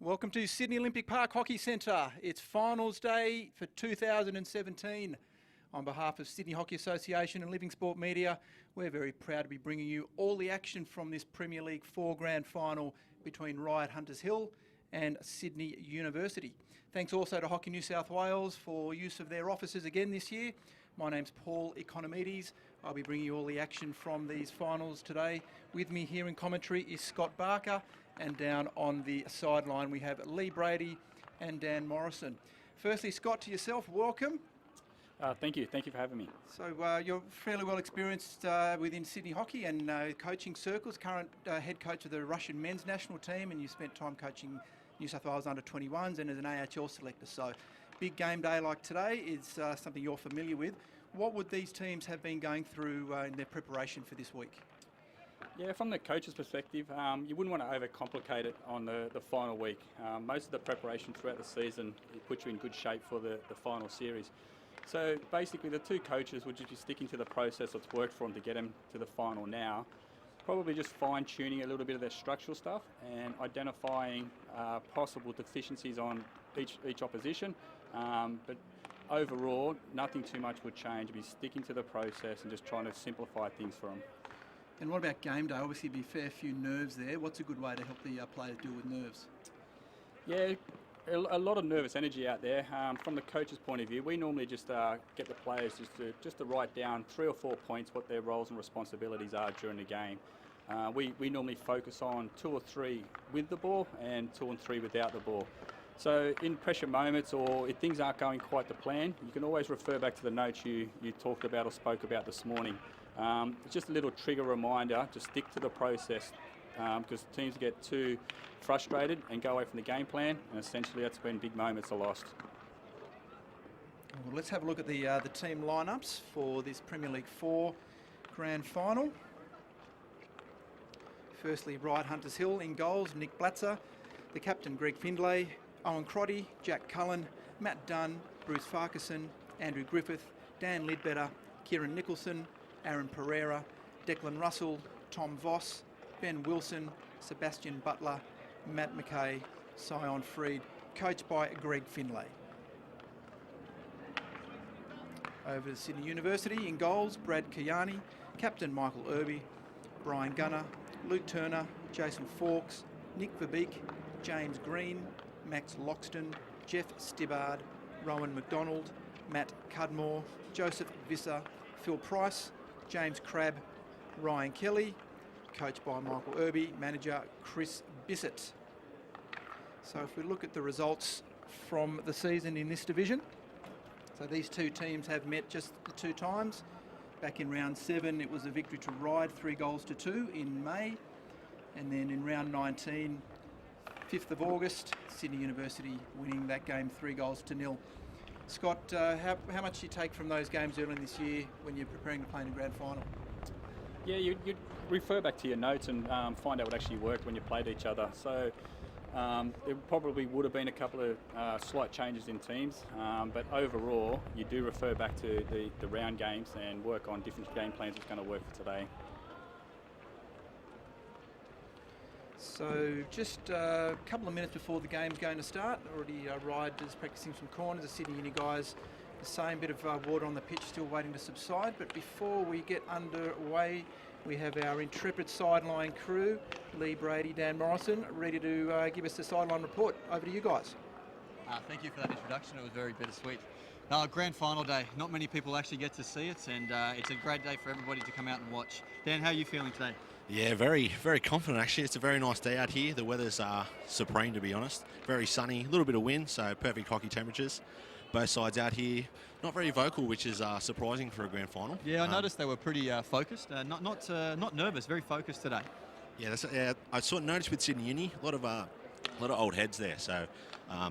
Welcome to Sydney Olympic Park Hockey Centre. It's finals day for 2017. On behalf of Sydney Hockey Association and Living Sport Media, we're very proud to be bringing you all the action from this Premier League 4 Grand Final between Ryde Hunters Hill and Sydney University. Thanks also to Hockey New South Wales for use of their offices again this year. My name's Paul Economides. I'll be bringing you all the action from these finals today. With me here in commentary is Scott Barker, and down on the sideline we have Lee Brady and Dan Morrison. Firstly, Scott, to yourself, welcome. Thank you for having me. So you're fairly well experienced within Sydney hockey and coaching circles, current head coach of the Russian men's national team, and you spent time coaching New South Wales under-21s and as an AHL selector. So big game day like today is something you're familiar with. What would these teams have been going through in their preparation for this week? Yeah, from the coach's perspective, you wouldn't want to overcomplicate it on the final week. Most of the preparation throughout the season puts you in good shape for the final series. So basically the two coaches would just be sticking to the process that's worked for them to get them to the final now. Probably just fine-tuning a little bit of their structural stuff and identifying possible deficiencies on each opposition. But overall, nothing too much would change. It'd be sticking to the process and just trying to simplify things for them. And what about game day? Obviously there'd be a fair few nerves there. What's a good way to help the players deal with nerves? Yeah, a lot of nervous energy out there. From the coach's point of view, we normally just get the players just to write down 3 or 4 points what their roles and responsibilities are during the game. We normally focus on 2 or 3 with the ball and 2 and 3 without the ball. So in pressure moments or if things aren't going quite to plan, you can always refer back to the notes you talked about or spoke about this morning. It's just a little trigger reminder to stick to the process because teams get too frustrated and go away from the game plan, and essentially that's when big moments are lost. Well, let's have a look at the team lineups for this Premier League 4 Grand Final. Firstly, Ryde Hunters Hill in goals, Nick Blatzer, the captain Greg Findlay, Owen Crotty, Jack Cullen, Matt Dunn, Bruce Farquharson, Andrew Griffith, Dan Lidbetter, Kieran Nicholson, Aaron Pereira, Declan Russell, Tom Voss, Ben Wilson, Sebastian Butler, Matt McKay, Sion Freed, coached by Greg Findlay. Over to Sydney University in goals, Brad Kayani, captain Michael Irby, Brian Gunner, Luke Turner, Jason Fawkes, Nick Verbeek, James Green, Max Loxton, Jeff Stibbard, Rowan McDonald, Matt Cudmore, Joseph Visser, Phil Price, James Crabb, Ryan Kelly, coached by Michael Irby, manager Chris Bissett. So if we look at the results from the season in this division, so these two teams have met just the 2 times. Back in round 7 it was a victory to Ryde, 3-2 in May, and then in round 19, 5th of August, Sydney University winning that game 3-0. Scott, how much do you take from those games early in this year when you're preparing to play in a grand final? Yeah, you'd refer back to your notes and find out what actually worked when you played each other. So there probably would have been a couple of slight changes in teams, but overall you do refer back to the round games and work on different game plans that's going to work for today. So just a couple of minutes before the game's going to start, already Ryde is practicing some corners. The Sydney Uni guys, the same bit of water on the pitch, still waiting to subside. But before we get underway, we have our intrepid sideline crew, Lee Brady, Dan Morrison, ready to give us the sideline report. Over to you guys. Thank you for that introduction. It was very bittersweet. Grand final day. Not many people actually get to see it, and it's a great day for everybody to come out and watch. Dan, how are you feeling today? Yeah, very, very confident actually. It's a very nice day out here. The weather's supreme, to be honest. Very sunny, a little bit of wind, so perfect hockey temperatures. Both sides out here, not very vocal, which is surprising for a grand final. Yeah, I noticed they were pretty focused, not nervous, very focused today. Yeah, I sort of noticed with Sydney Uni, a lot of old heads there, so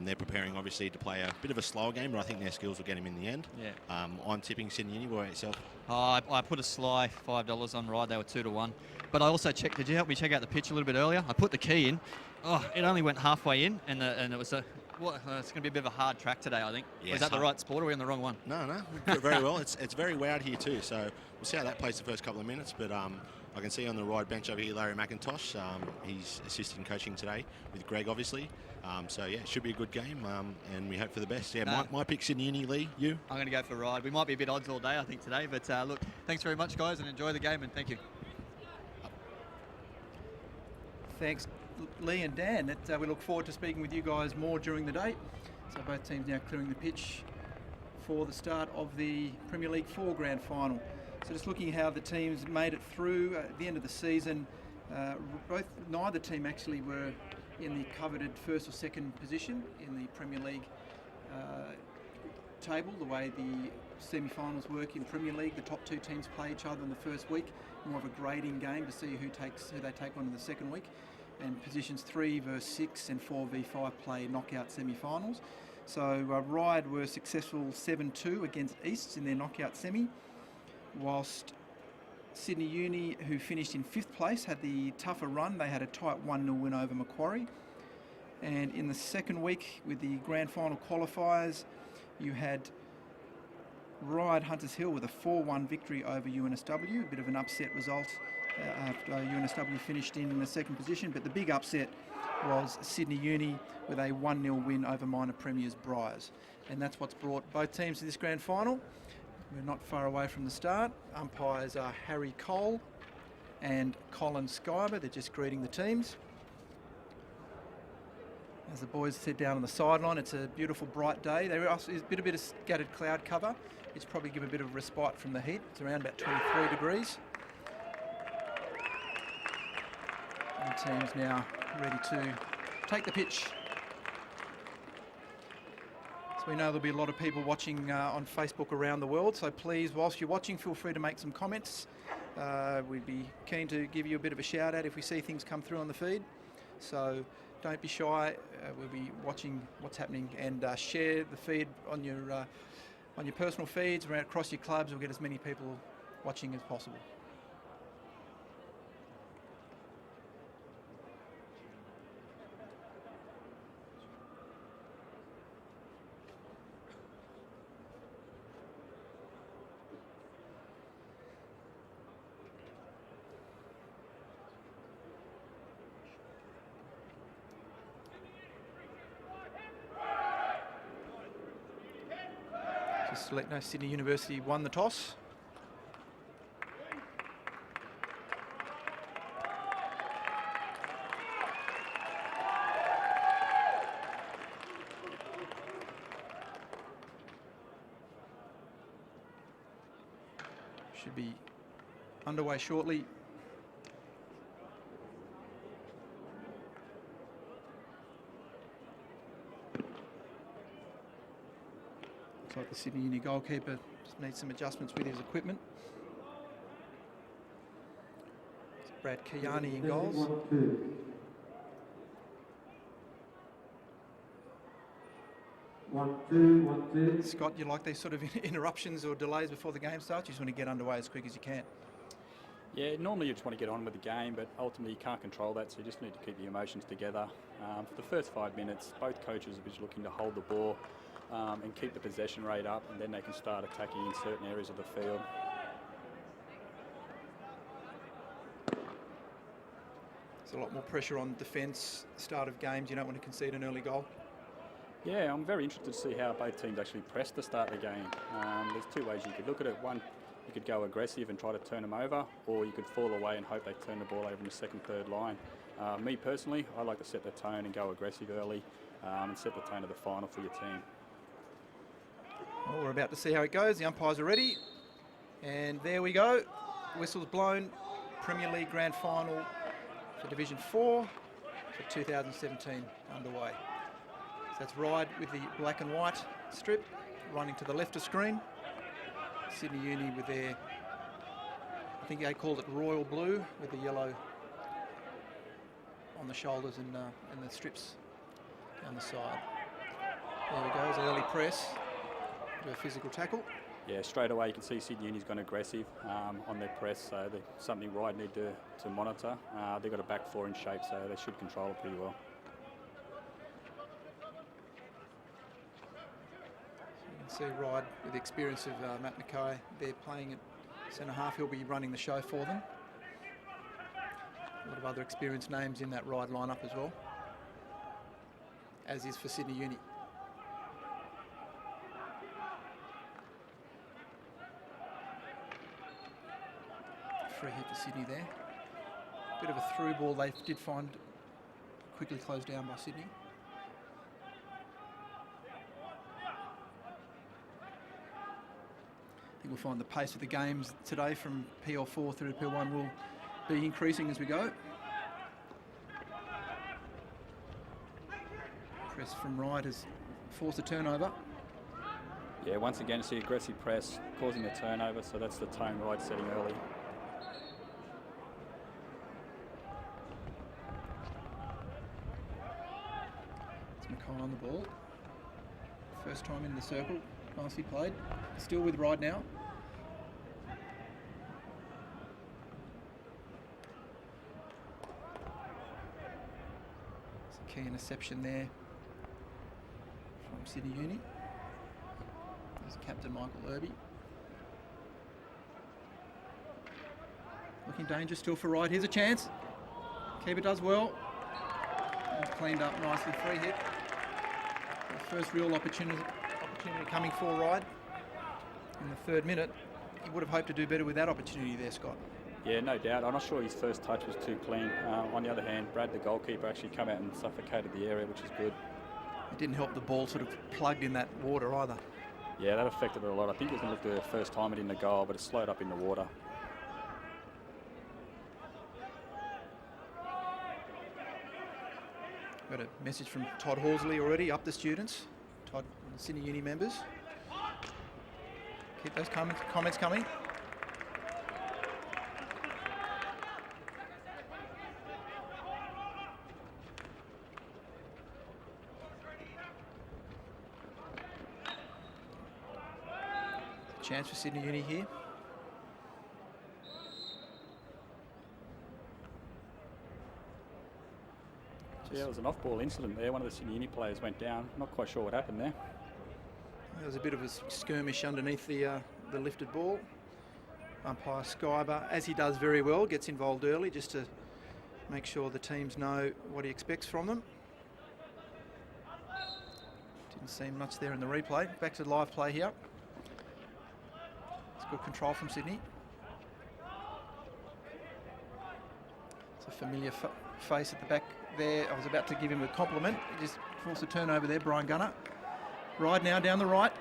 they're preparing obviously to play a bit of a slower game, but I think their skills will get them in the end. Yeah. I'm tipping Sydney Uni. What about yourself? I put a sly $5 on Ryde. They were 2-1. But I also checked. Did you help me check out the pitch a little bit earlier? I put the key in. Oh, it only went halfway in, and it was it's going to be a bit of a hard track today, I think. Yes, was that the right sport, or are we on the wrong one? No, very well. It's very wet out here too, so we'll see how that plays the first couple of minutes. But I can see on the Ryde bench over here Larry McIntosh. He's assisting coaching today with Greg, obviously. So, yeah, it should be a good game, and we hope for the best. Yeah, my pick, Sydney Uni. Lee, you? I'm going to go for Ryde. We might be a bit odds all day, I think, today. But, look, thanks very much, guys, and enjoy the game, and thank you. Thanks, Lee and Dan. We look forward to speaking with you guys more during the day. So both teams now clearing the pitch for the start of the Premier League 4 Grand Final. So just looking how the teams made it through at the end of the season, neither team actually were in the coveted first or second position in the Premier League table, the way the semi-finals work in Premier League. The top two teams play each other in the first week, more of a grading game to see who they take on in the second week. And positions 3 versus 6 and 4 v 5 play knockout semi-finals. So Ryde were successful 7-2 against Easts in their knockout semi, whilst Sydney Uni, who finished in 5th place, had the tougher run. They had a tight 1-0 win over Macquarie. And in the second week, with the grand final qualifiers, you had Ryde Hunters Hill with a 4-1 victory over UNSW, a bit of an upset result after UNSW finished in the second position, but the big upset was Sydney Uni with a 1-0 win over minor premiers Briars. And that's what's brought both teams to this grand final. We're not far away from the start. Umpires are Harry Cole and Colin Skyber. They're just greeting the teams. As the boys sit down on the sideline, it's a beautiful bright day. There is a bit of scattered cloud cover. It's probably give a bit of respite from the heat. It's around about 23 degrees. And the team's now ready to take the pitch. So we know there'll be a lot of people watching on Facebook around the world, so please, whilst you're watching, feel free to make some comments. We'd be keen to give you a bit of a shout out if we see things come through on the feed. So don't be shy. We'll be watching what's happening, and share the feed on your personal feeds around across your clubs. We'll get as many people watching as possible. Just to let you know, Sydney University won the toss. Should be underway shortly. Looks like the Sydney Uni goalkeeper just needs some adjustments with his equipment. It's Brad Kiani in goals. One, two. Scott, you like these sort of interruptions or delays before the game starts? You just want to get underway as quick as you can. Yeah, normally you just want to get on with the game, but ultimately you can't control that, so you just need to keep your emotions together. For the first 5 minutes, both coaches are just looking to hold the ball and keep the possession rate up, and then they can start attacking in certain areas of the field. There's a lot more pressure on defence, start of games. You don't want to concede an early goal. Yeah, I'm very interested to see how both teams actually press to start the game. There's 2 ways you could look at it. One, you could go aggressive and try to turn them over, or you could fall away and hope they turn the ball over in the second, third line. Me personally, I like to set the tone and go aggressive early and set the tone of the final for your team. Well, we're about to see how it goes. The umpires are ready. And there we go. Whistle's blown. Premier League Grand Final for Division 4 for 2017 underway. So that's Ryde with the black and white strip running to the left of screen. Sydney Uni with their, I think they called it royal blue, with the yellow on the shoulders and the strips down the side. There we go, it's an early press. Do a physical tackle. Yeah, straight away you can see Sydney Uni's gone aggressive on their press, so there's something Ryde need to monitor. They've got a back 4 in shape, so they should control it pretty well. So you can see Ryde with the experience of Matt Mackay. They're playing at centre half. He'll be running the show for them. of other experienced names in that Ryde lineup as well, as is for Sydney Uni. Free hit for Sydney there. Bit of a through ball they did find quickly closed down by Sydney. I think we'll find the pace of the games today from PL4 through to PL1 will be increasing as we go. Press from Ryde has forced a turnover. Yeah, once again, it's the aggressive press causing a turnover, so that's the tone Ryde setting early. It's Mackay on the ball. First time in the circle. Nicely played. Still with Ryde now. It's a key interception there from Sydney Uni. There's Captain Michael Irby. Looking dangerous still for Ryde. Here's a chance. Keeper does well. And cleaned up nicely. Free hit. The first real opportunity coming for Ryde in the 3rd minute. He would have hoped to do better with that opportunity there, Scott. Yeah, no doubt. I'm not sure his first touch was too clean. On the other hand, Brad, the goalkeeper, actually come out and suffocated the area, which is good. It didn't help the ball sort of plugged in that water either. Yeah, that affected it a lot. I think he was going to look the first time it in the goal, but it slowed up in the water. Got a message from Todd Horsley already, up the students. Todd, Sydney Uni members. Keep those comments coming. Chance for Sydney Uni here. Yeah, it was an off-ball incident there. One of the Sydney Uni players went down. Not quite sure what happened there. There was a bit of a skirmish underneath the lifted ball. Umpire Skyber, as he does very well, gets involved early just to make sure the teams know what he expects from them. Didn't seem much there in the replay. Back to live play here. It's good control from Sydney. It's a familiar face at the back there. I was about to give him a compliment. He just forced a turnover there, Brian Gunner. Ryde now down the right.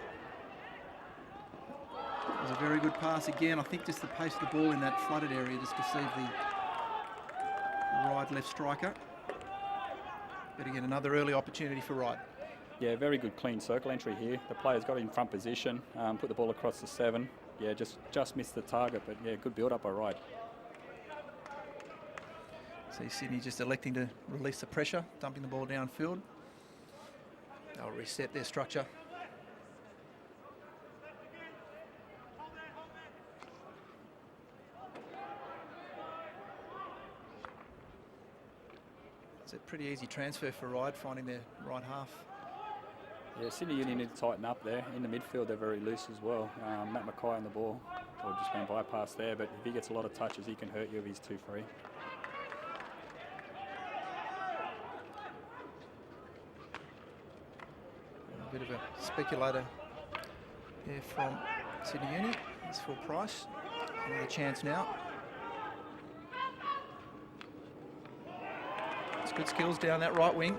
It was a very good pass again. I think just the pace of the ball in that flooded area just deceived the Ryde left striker. But again, another early opportunity for Ryde. Yeah, very good clean circle entry here. The players got in front position, put the ball across the 7. Yeah, just missed the target, but yeah, good build up by Ryde. See Sydney just electing to release the pressure, dumping the ball downfield. They'll reset their structure. It's a pretty easy transfer for Ryde, finding their right half. Yeah, Sydney Uni need to tighten up there. In the midfield, they're very loose as well. Matt Mackay on the ball, or just been bypassed there, but if he gets a lot of touches, he can hurt you if he's too free. A bit of a speculator here from Sydney Uni. It's full price. Another chance now. It's good skills down that right wing.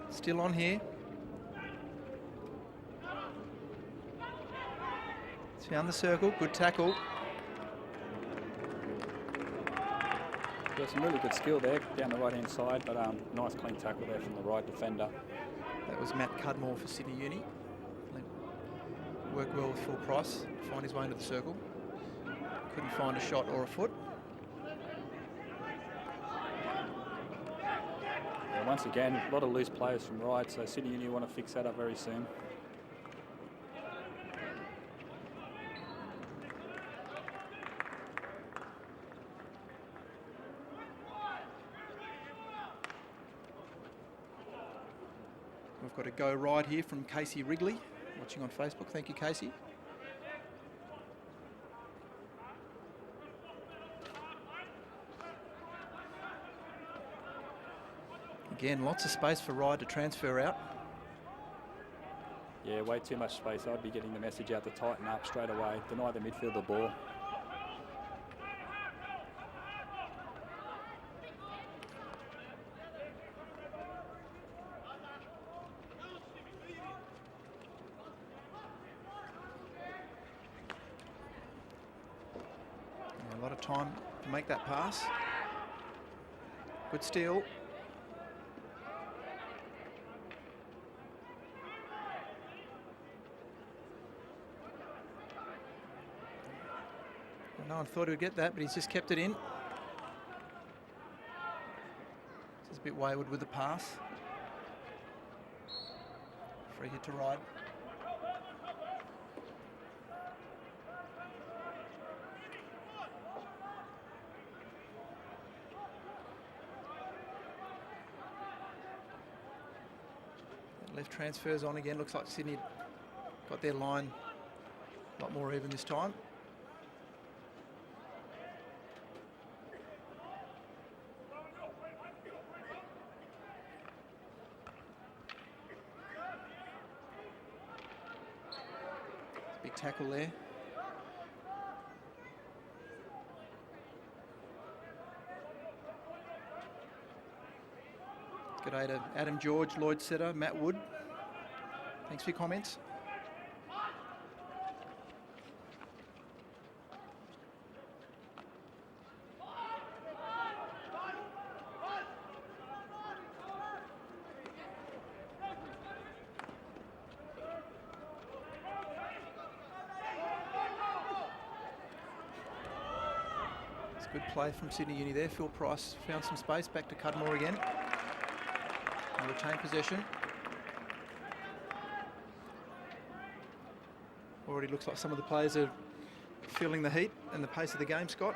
Still on here. It's found the circle. Good tackle. Yeah, some really good skill there down the right-hand side, but nice clean tackle there from the right defender. That was Matt Cudmore for Sydney Uni. Worked well with full price. Find his way into the circle. Couldn't find a shot or a foot. Yeah, once again, a lot of loose players from Ryde, so Sydney Uni want to fix that up very soon. We've got a go Ryde here from Casey Wrigley, watching on Facebook. Thank you, Casey. Again, lots of space for Ryde to transfer out. Yeah, way too much space. I'd be getting the message out to tighten up straight away, deny the midfield the ball. Yeah, a lot of time to make that pass. Good steal. No one thought he would get that, but he's just kept it in. Just a bit wayward with the pass. Free hit to Ryde. Left transfers on again. Looks like Sydney got their line a lot more even this time. Big tackle there. G'day to Adam George, Lloyd Setter, Matt Wood. Thanks for your comments. It's a good play from Sydney Uni there. Phil Price found some space, back to Cudmore again. And retain possession. Already looks like some of the players are feeling the heat and the pace of the game, Scott.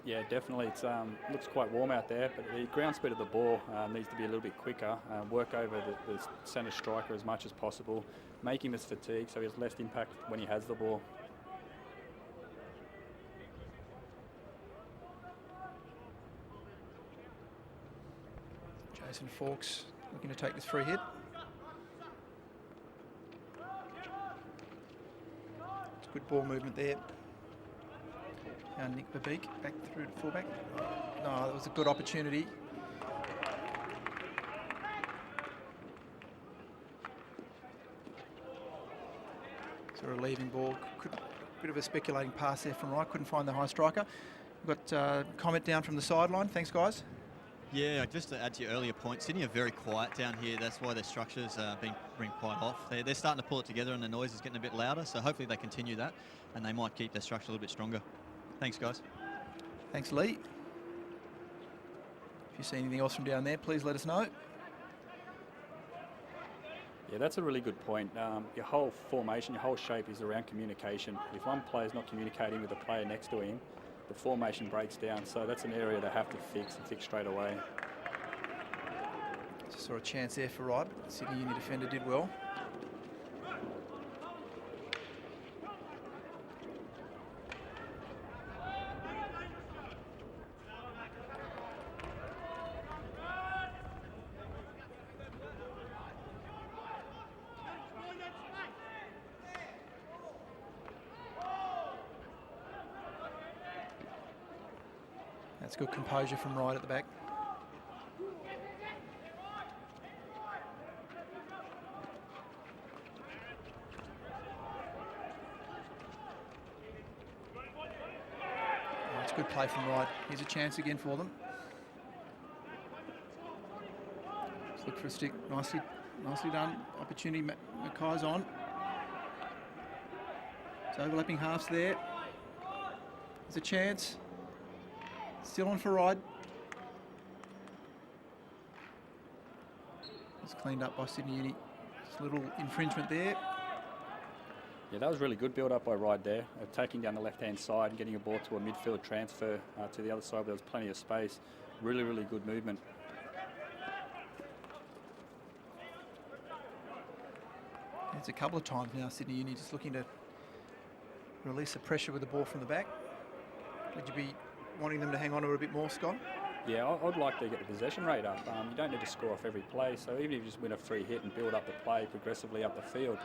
Yeah, definitely. It looks quite warm out there, but the ground speed of the ball needs to be a little bit quicker. Work over the centre striker as much as possible, make him as fatigued so he has less impact when he has the ball. Jason Fawkes looking to take this free hit. It's good ball movement there. Now Nick Babik back through to fullback. No, that was a good opportunity. So a leaving ball. Bit of a speculating pass there from Ryde. Couldn't find the high striker. We've got a comment down from the sideline. Thanks, guys. Yeah, just to add to your earlier point, Sydney are very quiet down here. That's why their structure's been quite off. They're starting to pull it together and the noise is getting a bit louder, so hopefully they continue that and they might keep their structure a little bit stronger. Thanks, guys. Thanks, Lee. If you see anything else from down there, please let us know. Yeah, that's a really good point. Your whole formation, your whole shape is around communication. If one player's not communicating with the player next to him, the formation breaks down, so that's an area they have to fix and fix straight away. Just saw a chance there for Ryde, but the Sydney Uni defender did well. That's good composure from Ryde at the back. Oh, it's good play from Ryde. Here's a chance again for them. Let's look for a stick. Nicely done. Opportunity. Mackay's on. It's overlapping halves there. There's a chance. Still on for Ryde. It's cleaned up by Sydney Uni. Just a little infringement there. Yeah, that was really good build up by Ryde there, taking down the left-hand side and getting a ball to a midfield transfer to the other side where there was plenty of space. Really, really good movement. It's a couple of times now, Sydney Uni just looking to release the pressure with the ball from the back. Would you be wanting them to hang on to it a bit more, Scott? Yeah, I'd like to get the possession rate up. You don't need to score off every play, so even if you just win a free hit and build up the play progressively up the field.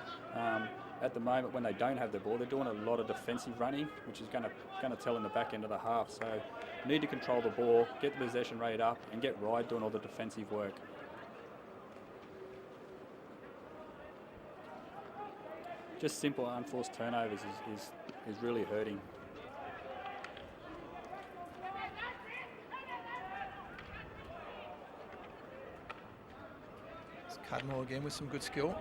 At the moment, when they don't have the ball, they're doing a lot of defensive running, which is going to tell in the back end of the half. So you need to control the ball, get the possession rate up, and get Ryde doing all the defensive work. Just simple unforced turnovers is really hurting. It's Cudmore again with some good skill.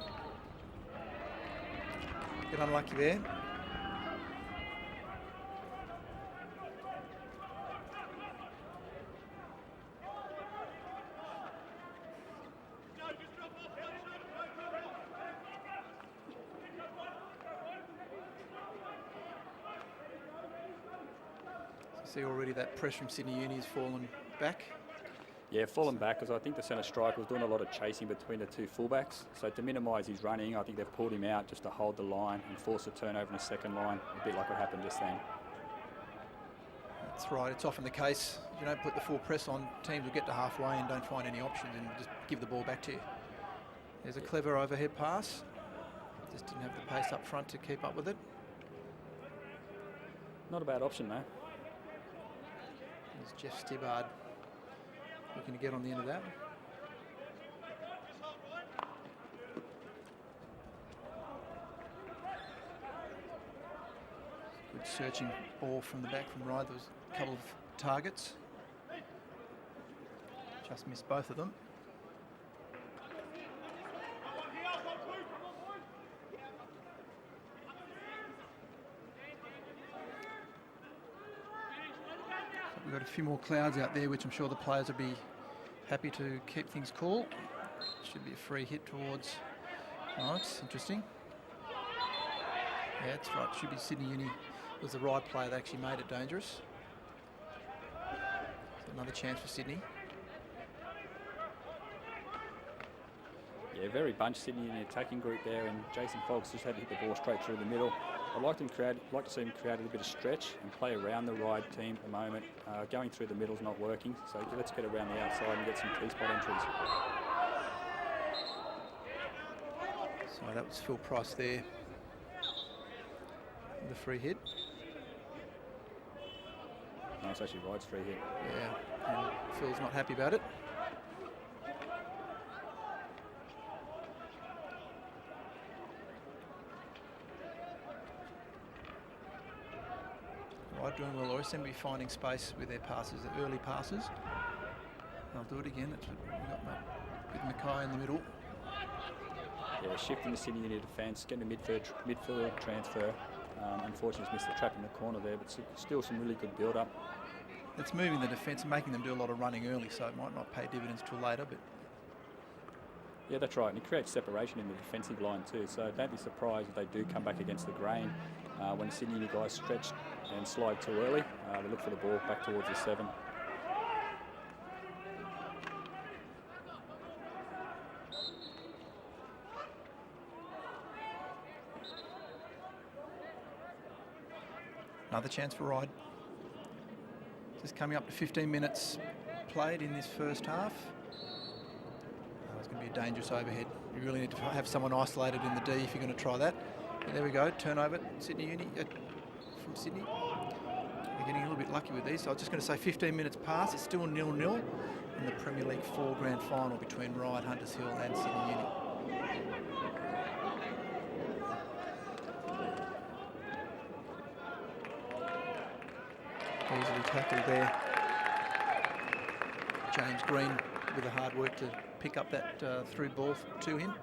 Bit unlucky there. See already that press from Sydney Uni has fallen back. Yeah, fallen back because I think the centre striker was doing a lot of chasing between the two fullbacks. So to minimise his running, I think they've pulled him out just to hold the line and force a turnover in the second line, a bit like what happened just then. That's right, it's often the case. If you don't put the full press on, teams will get to halfway and don't find any options and just give the ball back to you. There's a clever overhead pass. Just didn't have the pace up front to keep up with it. Not a bad option though. There's Jeff Stibbard looking to get on the end of that. Good searching ball from the back from Ryde. There was a couple of targets. Just missed both of them. We've got a few more clouds out there, which I'm sure the players will be happy to keep things cool. Should be a free hit towards. Oh, it's interesting. Yeah, that's right. Should be Sydney Uni. It was the right play that actually made it dangerous. So another chance for Sydney. Yeah, very bunched Sydney in the attacking group there, and Jason Fox just had to hit the ball straight through the middle. I'd like to see him create a little bit of stretch and play around the Ryde team at the moment. Going through the middle's not working, so let's get around the outside and get some key spot entries. So that was Phil Price there. The free hit. No, it's actually Ryde's free hit. Yeah, and Phil's not happy about it. Ryde doing well. Always seem to be finding space with their passes, the early passes. They'll do it again. That's what we got with Mackay in the middle. Yeah, shifting the Sydney Uni defence, getting a midfield transfer. Unfortunately, missed the trap in the corner there, but still some really good build-up. It's moving the defence and making them do a lot of running early, so it might not pay dividends till later. But yeah, that's right, and it creates separation in the defensive line too. So don't be surprised if they do come back against the grain. When the Sydney Uni guys stretch and slide too early, they look for the ball back towards the 7. another chance for Ryde. Just coming up to 15 minutes played in this first half. It's going to be a dangerous overhead. You really need to have someone isolated in the D if you're going to try that. But there we go, turnover, Sydney Uni from Sydney. They're getting a little bit lucky with these. So I was just going to say 15 minutes past, it's still 0-0 in the Premier League 4 grand final between Ryde, Hunters Hill and Sydney Uni. Easily tackled there. James Green with the hard work to pick up that through ball to him.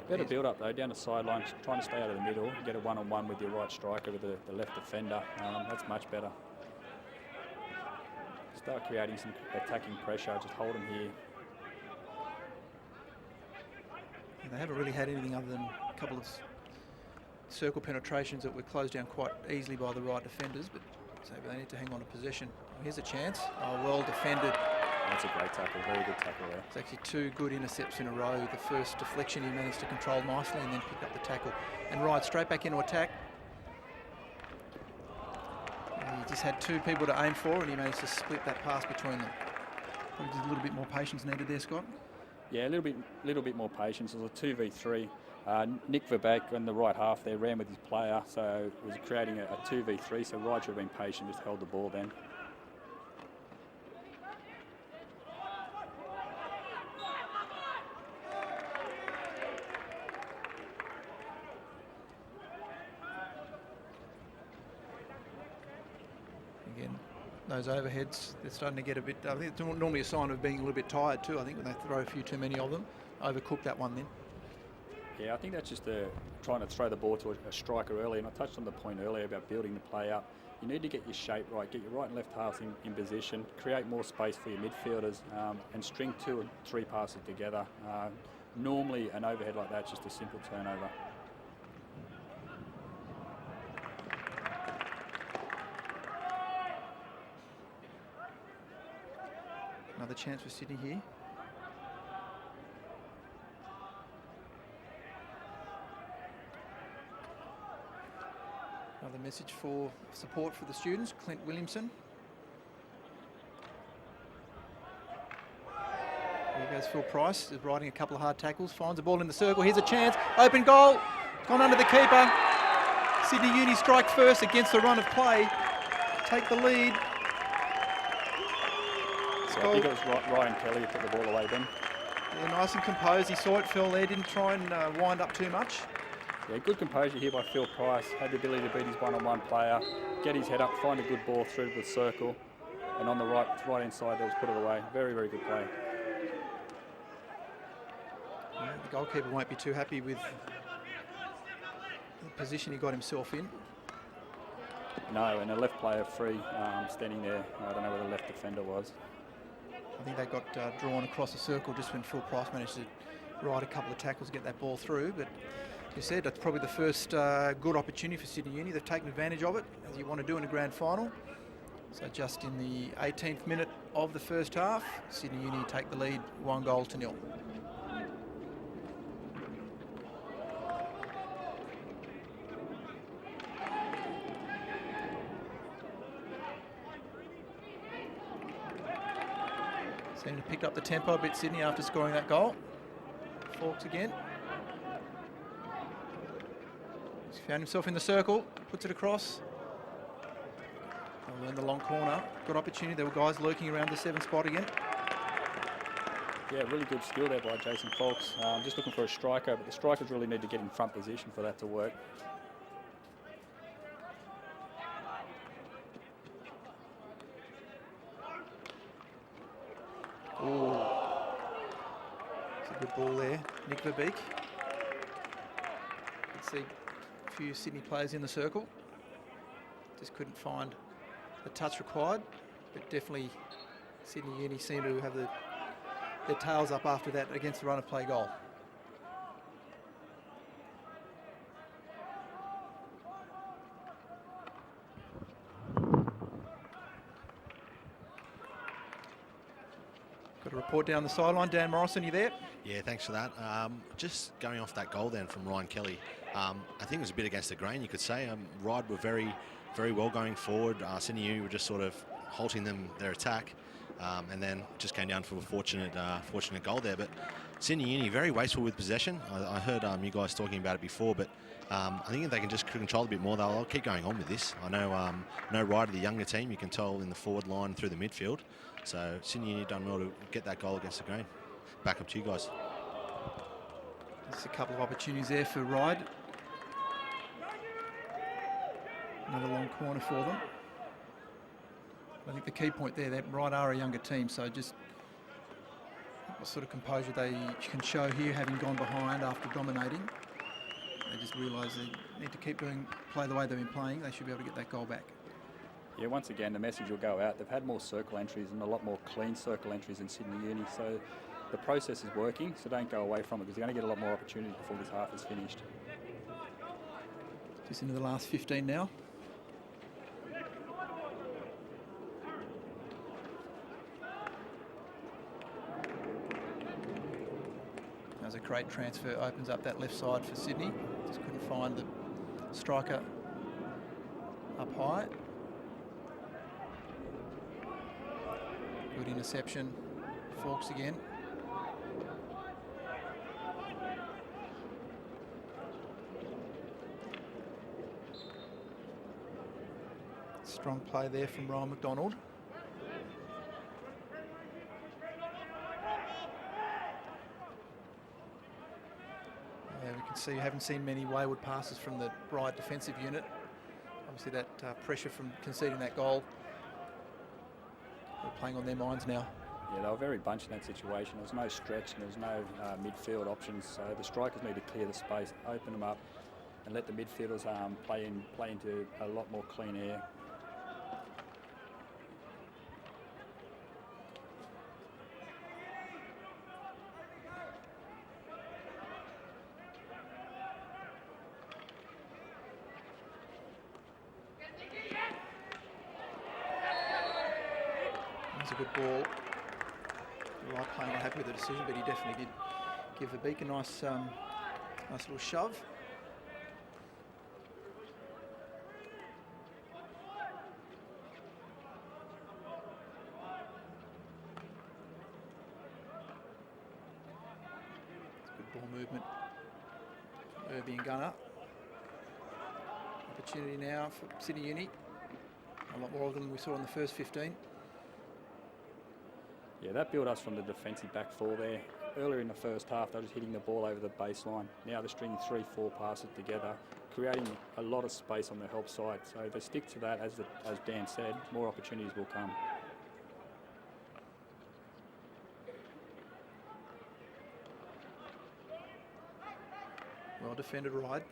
Better build up though, down the sideline, trying to stay out of the middle, get a one-on-one with your right striker with the left defender. That's much better. Start creating some attacking pressure, just hold them here. Yeah, they haven't really had anything other than a couple of circle penetrations that were closed down quite easily by the right defenders, but so they need to hang on to possession. Here's a chance. Oh, well defended. That's a great tackle, very good tackle there. It's actually 2 good intercepts in a row. The first deflection he managed to control nicely and then pick up the tackle. And Ryde straight back into attack. He just had two people to aim for, and he managed to split that pass between them. Probably just a little bit more patience needed there, Scott. Yeah, a little bit more patience. It was a 2v3. Nick Verbeek in the right half there ran with his player, so it was creating a 2v3. So Ryde should have been patient, just held the ball then. Again, those overheads, they're starting to get a bit, I think it's normally a sign of being a little bit tired too. I think when they throw a few too many of them, overcook that one then. Yeah, I think that's just trying to throw the ball to a striker early, and I touched on the point earlier about building the play up. You need to get your shape right, get your right and left halves in position, create more space for your midfielders, and string 2 and 3 passes together. Normally an overhead like that's just a simple turnover. Another chance for Sydney here. Another message for support for the students, Clint Williamson. Here goes Phil Price, is riding a couple of hard tackles, finds the ball in the circle. Here's a chance, open goal, gone under the keeper. Sydney Uni strike first against the run of play, take the lead. So I think it was Ryan Kelly who put the ball away then. Yeah, nice and composed. He saw it fell there, didn't try and wind up too much. Yeah, good composure here by Phil Price. Had the ability to beat his one-on-one player, get his head up, find a good ball through the circle, and on the right-hand side there was put it away. Very, very good play. Yeah, the goalkeeper won't be too happy with the position he got himself in. No, and a left player free standing there. I don't know where the left defender was. I think they got drawn across the circle just when Phil Price managed to ride a couple of tackles, get that ball through. But you said that's probably the first good opportunity for Sydney Uni. They've taken advantage of it, as you want to do in a grand final. So just in the 18th minute of the first half, Sydney Uni take the lead 1-0. Seem to pick up the tempo a bit, Sydney, after scoring that goal. Forks again. He's found himself in the circle, puts it across. In the long corner, good opportunity. There were guys lurking around the 7 spot again. Yeah, really good skill there by Jason Folks. Just looking for a striker, but the strikers really need to get in front position for that to work. Ooh. It's a good ball there. Nick Verbeek. Let's see a few Sydney players in the circle. Just couldn't find the touch required, but definitely Sydney Uni seem to have their tails up after that against the run of play goal. Got a report down the sideline. Dan Morrison, you there? Yeah, thanks for that. Just going off that goal then from Ryan Kelly, I think it was a bit against the grain, you could say. Ryde were very, very well going forward. Sydney Uni were just sort of halting their attack, and then just came down for a fortunate goal there. But Sydney Uni very wasteful with possession. I heard you guys talking about it before, but I think if they can just control a bit more, they'll keep going on with this. I know Ryde are the younger team. You can tell in the forward line through the midfield. So Sydney Uni done well to get that goal against the grain. Back up to you guys. There's a couple of opportunities there for Ryde. Another long corner for them. I think the key point there, that Ryde are a younger team, so just what sort of composure they can show here, having gone behind after dominating. They just realise they need to keep play the way they've been playing. They should be able to get that goal back. Yeah, once again, the message will go out. They've had more circle entries and a lot more clean circle entries in Sydney Uni, so the process is working, so don't go away from it because you're going to get a lot more opportunity before this half is finished. Just into the last 15 now. That was a great transfer, opens up that left side for Sydney. Just couldn't find the striker up high. Good interception. Forks again. Strong play there from Ryan McDonald. Yeah, we can see, haven't seen many wayward passes from the Ryde defensive unit. Obviously that pressure from conceding that goal, they're playing on their minds now. Yeah, they were very bunched in that situation. There was no stretch and there was no midfield options. So the strikers need to clear the space, open them up, and let the midfielders play into a lot more clean air. That's a good ball. Ryde playing not happy with the decision, but he definitely did give Verbeek a nice little shove. It's good ball movement. Irby and Gunner. Opportunity now for Sydney Uni. A lot more of them than we saw in the first 15. Yeah, that built us from the defensive back four there. Earlier in the first half, they were just hitting the ball over the baseline. Now they're stringing 3-4 passes together, creating a lot of space on the help side. So if they stick to that, as Dan said, more opportunities will come. Well defended, Ryde.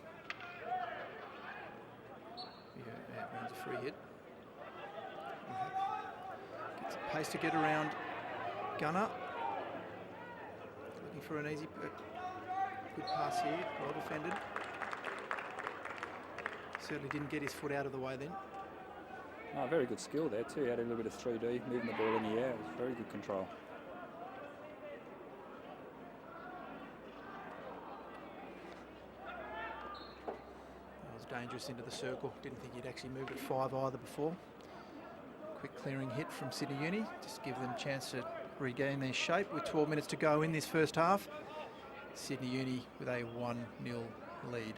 Yeah, earns a free hit. Gets a pace to get around Gunner. Looking for an easy, good pass here. Well defended. Certainly didn't get his foot out of the way then. Oh, very good skill there too. He had a little bit of 3D, moving the ball in the air. It was very good control. That was dangerous into the circle. Didn't think he'd actually moved at 5 either before. Quick clearing hit from Sydney Uni. Just give them a chance to regain their shape with 12 minutes to go in this first half. Sydney Uni with a 1-0 lead.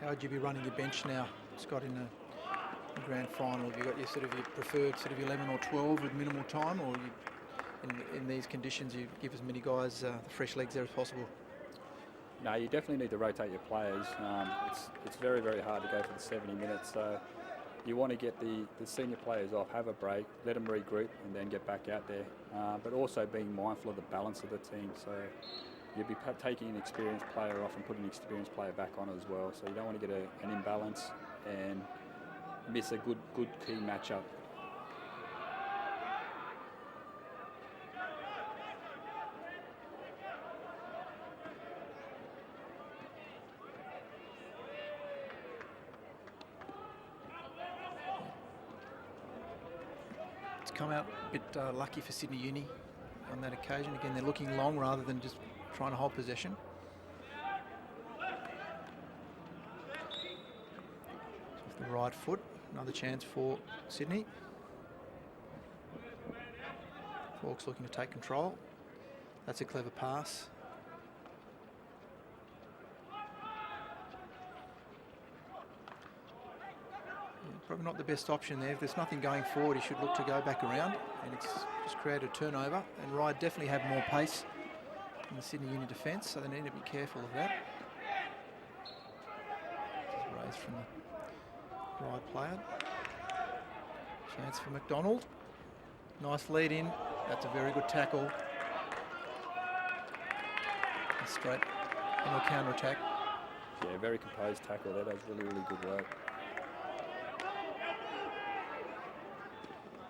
How would you be running your bench now, Scott, in the grand final? Have you got your your preferred 11 or 12 with minimal time, or in these conditions you give as many guys the fresh legs there as possible? No, you definitely need to rotate your players. It's very, very hard to go for the 70 minutes. So you want to get the senior players off, have a break, let them regroup, and then get back out there. But also being mindful of the balance of the team. So you'll be taking an experienced player off and putting an experienced player back on as well. So you don't want to get an imbalance and miss a good key matchup. It's come out a bit lucky for Sydney Uni on that occasion. Again, they're looking long rather than just trying to hold possession. Off the right foot, another chance for Sydney. Forks looking to take control. That's a clever pass. Probably not the best option there. If there's nothing going forward, he should look to go back around, and it's just created a turnover. And Ryde definitely have more pace in the Sydney Uni defence, so they need to be careful of that. Just raised from the Ryde player. Chance for McDonald. Nice lead in. That's a very good tackle. And straight into a counter attack. Yeah, very composed tackle there. That was really, really good work.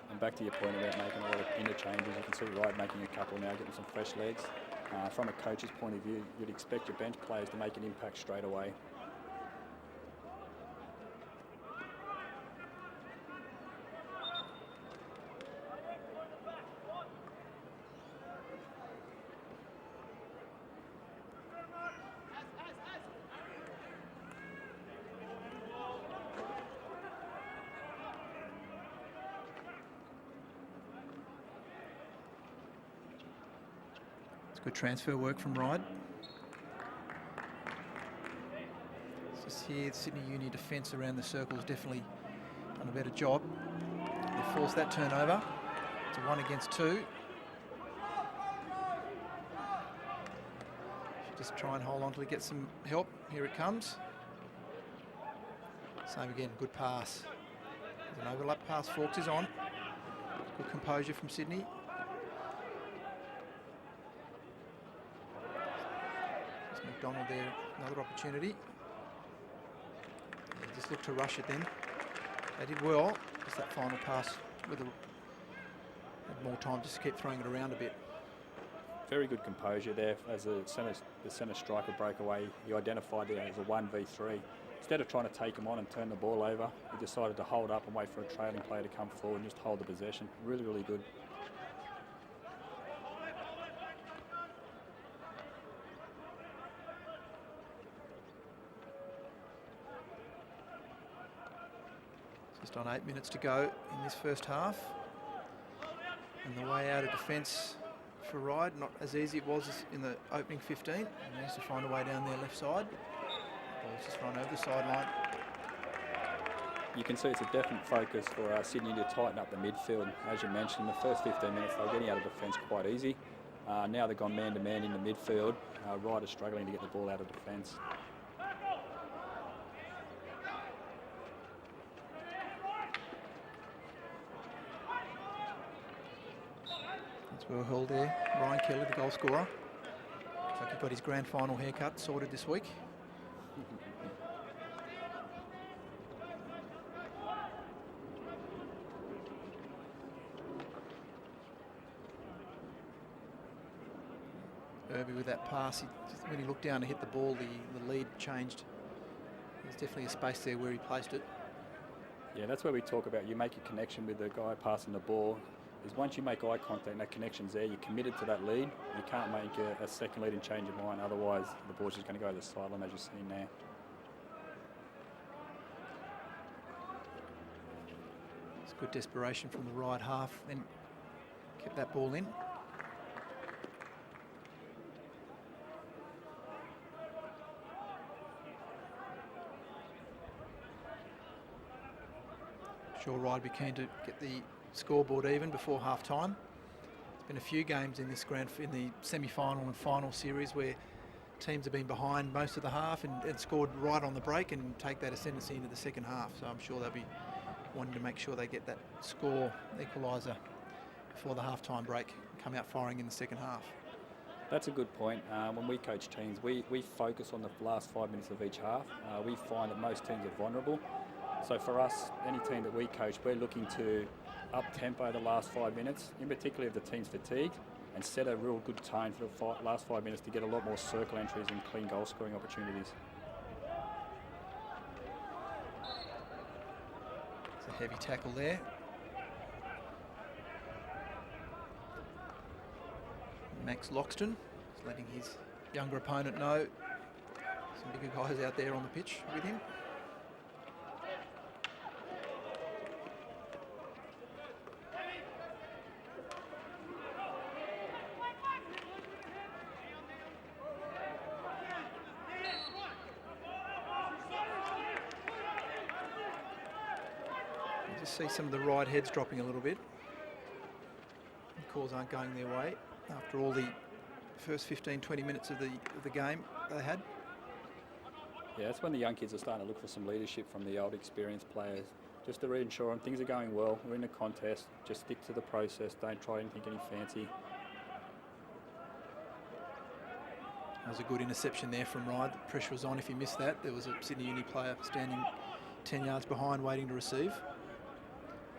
And back to your point about making a lot of interchanges, you can see Ryde making a couple now, getting some fresh legs. From a coach's point of view, you'd expect your bench players to make an impact straight away. It's good transfer work from Ryde. Just here, Sydney Uni defence around the circle has definitely done a better job. They forced that turnover to 1 against 2. Should just try and hold on till he gets some help. Here it comes. Same again, good pass. There's an overlap pass, Forks is on. Good composure from Sydney. There's McDonald there, another opportunity. They just look to rush it then. They did well. Just that final pass with had more time just to keep throwing it around a bit. Very good composure there as the centre striker broke away. He identified it as a 1v3. Instead of trying to take him on and turn the ball over, he decided to hold up and wait for a trailing player to come forward and just hold the possession. Really, really good. Just on 8 minutes to go in this first half. And the way out of defence for Ryde, not as easy it was as in the opening 15. He needs to find a way down their left side. Ball's just run over the sideline. You can see it's a definite focus for Sydney to tighten up the midfield. As you mentioned, in the first 15 minutes they were getting out of defence quite easy. Now they've gone man-to-man in the midfield. Ryde is struggling to get the ball out of defence. That's well held there. Ryan Kelly, the goal scorer. Looks like he got his grand final haircut sorted this week. Irby with that pass, when he looked down to hit the ball, the lead changed. There's definitely a space there where he placed it. Yeah, that's where we talk about you make a connection with the guy passing the ball. Is once you make eye contact and that connection's there, you're committed to that lead. You can't make a second lead and change your mind, otherwise the ball's just going to go to the sideline as you're seeing now. It's good desperation from the right half, then kept that ball in. Sure, Ryde be keen to get the scoreboard even before half time. There's been a few games in the semi-final and final series where teams have been behind most of the half and scored right on the break and take that ascendancy into the second half. So I'm sure they'll be wanting to make sure they get that score equaliser before the half-time break and come out firing in the second half. That's a good point. When we coach teams, we focus on the last 5 minutes of each half. We find that most teams are vulnerable. So for us, any team that we coach, we're looking to up-tempo the last 5 minutes, in particular if the team's fatigued, and set a real good tone for the last 5 minutes to get a lot more circle entries and clean goal-scoring opportunities. It's a heavy tackle there. Max Loxton is letting his younger opponent know some bigger guys out there on the pitch with him. See some of the Ryde heads dropping a little bit. The calls aren't going their way after all the first 15-20 minutes of the game they had. Yeah, that's when the young kids are starting to look for some leadership from the old experienced players, just to reassure them things are going well, we're in a contest, just stick to the process, don't try anything any fancy. That was a good interception there from Ryde. The pressure was on. If he missed that, there was a Sydney Uni player standing 10 yards behind waiting to receive.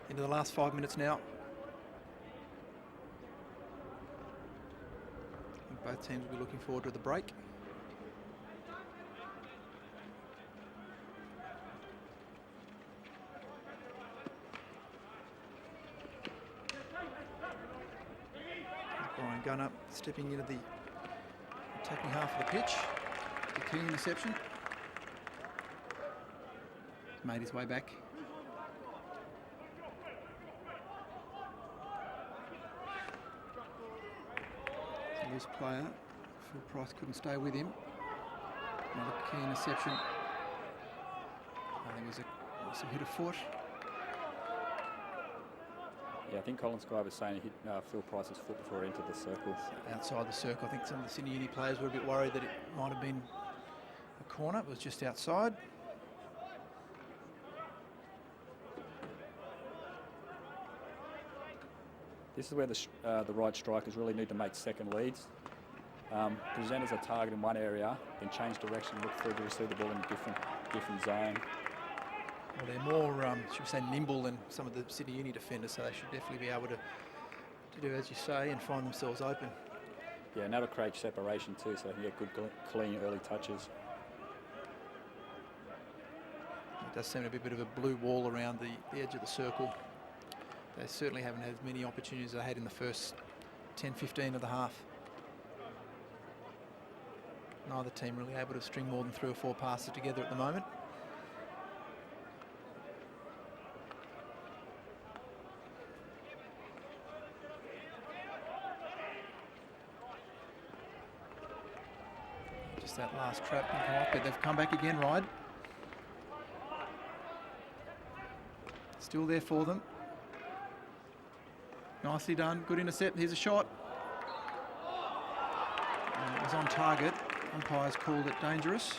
Into the last 5 minutes now. Both teams will be looking forward to the break. Brian Gunner stepping into the attacking half of the pitch. The key interception. Made his way back. loose player. Phil Price couldn't stay with him. Another key interception. I think it was a hit of foot. Yeah, I think Colin Sky was saying he hit Phil Price's foot before he entered the circle. Outside the circle. I think some of the Sydney Uni players were a bit worried that it might have been a corner. It was just outside. This is where the Ryde strikers really need to make second leads. Present as a target in one area, then change direction, look through to receive the ball in a different zone. Well, they're more, should we say, nimble than some of the Sydney Uni defenders, so they should definitely be able to do as you say and find themselves open. Yeah, and that'll create separation too, so they can get good, clean early touches. It does seem to be a bit of a blue wall around the edge of the circle. They certainly haven't had as many opportunities as they had in the first 10-15 of the half. Neither team really able to string more than 3 or 4 passes together at the moment. Just that last trap didn't come off, but they've come back again, Ryde. Still there for them. Nicely done, good intercept, here's a shot. And it was on target, umpires called it dangerous.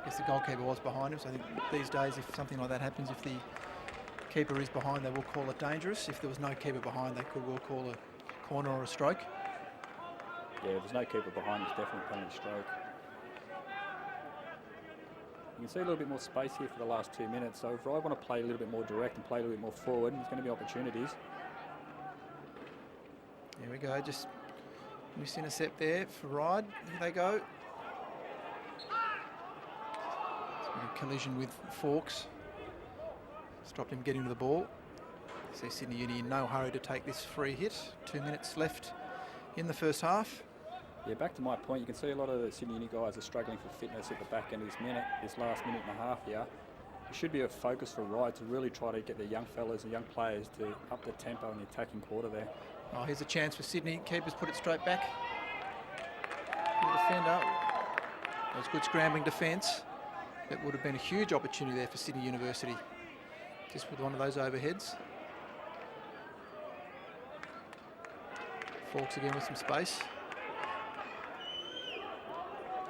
I guess the goalkeeper was behind him, so I think these days if something like that happens, if the keeper is behind, they will call it dangerous. If there was no keeper behind, they could well call a corner or a stroke. Yeah, if there's no keeper behind, it's definitely a penalty stroke. You can see a little bit more space here for the last 2 minutes, so if I want to play a little bit more direct and play a little bit more forward, there's going to be opportunities. Here we go, just missed intercept there for Ryde. Here they go. A collision with Fawkes. Stopped him getting to the ball. See Sydney Uni in no hurry to take this free hit. 2 minutes left in the first half. Yeah, back to my point, you can see a lot of the Sydney Uni guys are struggling for fitness at the back end of this last minute and a half here. It should be a focus for Ryde to really try to get the young fellas and young players to up the tempo in the attacking quarter there. Oh, here's a chance for Sydney. Keepers put it straight back. The defender. That was good scrambling defence. That would have been a huge opportunity there for Sydney University. Just with one of those overheads. Fawkes again with some space.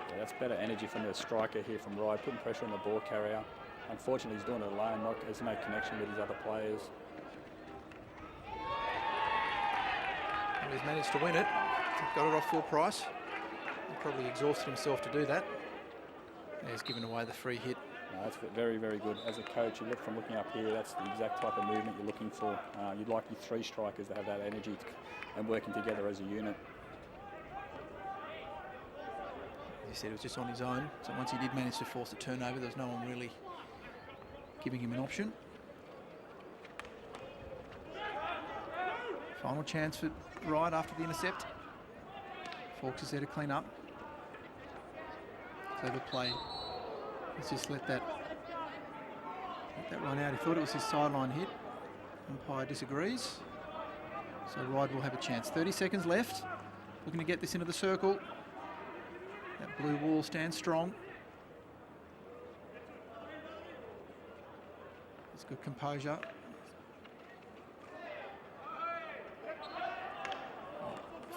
Yeah, that's better energy from the striker here from Ryde, putting pressure on the ball carrier. Unfortunately, he's doing it alone. There's no connection with his other players. And he's managed to win it. Got it off Phil Price. He probably exhausted himself to do that. He's given away the free hit. No, that's very, very good. As a coach, you look from looking up here, that's the exact type of movement you're looking for. You'd like your 3 strikers to have that energy and working together as a unit. As he said, it was just on his own. So once he did manage to force a turnover, there was no one really giving him an option. Final chance for Ryde after the intercept. Fawkes is there to clean up. Clever play. Let's just let that run out. He thought it was his sideline hit. Umpire disagrees. So Ryde will have a chance. 30 seconds left. Looking to get this into the circle. That blue wall stands strong. It's good composure.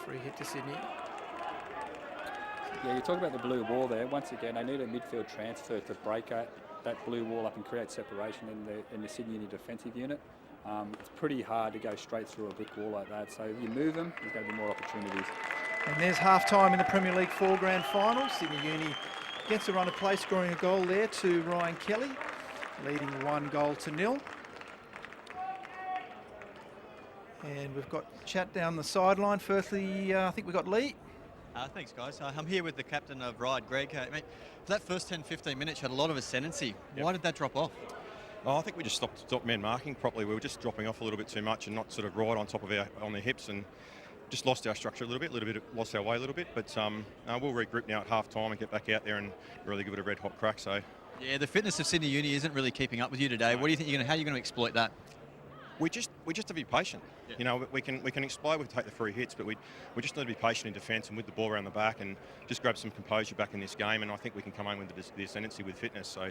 Free hit to Sydney. Yeah, you talk about the blue wall there. Once again, they need a midfield transfer to break that blue wall up and create separation in the Sydney Uni defensive unit. It's pretty hard to go straight through a brick wall like that. So if you move them, there's going to be more opportunities. And there's half-time in the Premier League 4 Grand Final. Sydney Uni gets a run of play, scoring a goal there to Ryan Kelly, leading 1-0. And we've got chat down the sideline. Firstly, I think we've got Lee. Thanks, guys. I'm here with the captain of Ryde, Greg. Mate, for that first 10-15 minutes, you had a lot of ascendancy. Yep. Why did that drop off? Oh, I think we just stopped men marking properly. We were just dropping off a little bit too much and not sort of right on top of on their hips, and just lost our structure a little bit, lost our way a little bit. But we'll regroup now at half time and get back out there and really give it a red hot crack. So yeah, the fitness of Sydney Uni isn't really keeping up with you today. What do you think how are you going to exploit that? We just have to be patient. Yeah. You know, we can explode, we take the free hits, but we just need to be patient in defence and with the ball around the back and just grab some composure back in this game. And I think we can come home with the ascendancy with fitness. So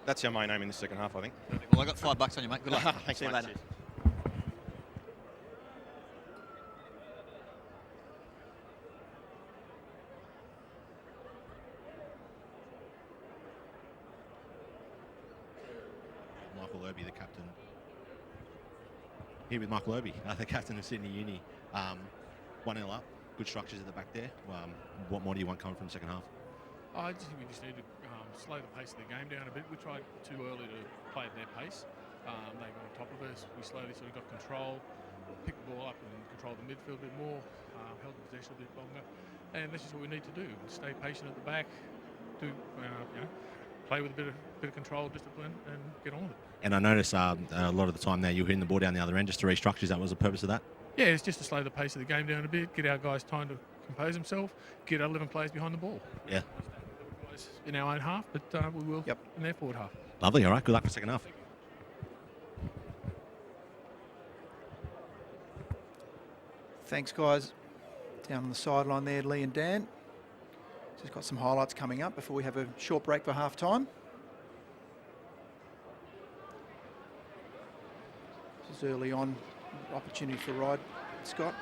that's our main aim in the second half, I think. Well, I got $5 on you, mate. Good luck. Thanks, See you mate. later. Cheers. Michael Irby, the captain. Here with Michael Irby, the captain of Sydney Uni. 1-0 up. Good structures at the back there. What more do you want coming from the second half? I just think we just need to slow the pace of the game down a bit. We tried too early to play at their pace. They got on top of us. We slowly sort of got control, picked the ball up and controlled the midfield a bit more, held the possession a bit longer. And this is what we need to do. Stay patient at the back, play with a bit of control, discipline, and get on with it. And I noticed a lot of the time now you're hitting the ball down the other end just to restructure. That was the purpose of that? Yeah, it's just to slow the pace of the game down a bit, get our guys time to compose themselves, get our 11 players behind the ball. Yeah. Guys in our own half, but we will in their forward half. Lovely. All right. Good luck for the second half. Thanks, guys. Down on the sideline there, Lee and Dan. Just got some highlights coming up before we have a short break for half time. This is early on opportunity for Ryde. Scott.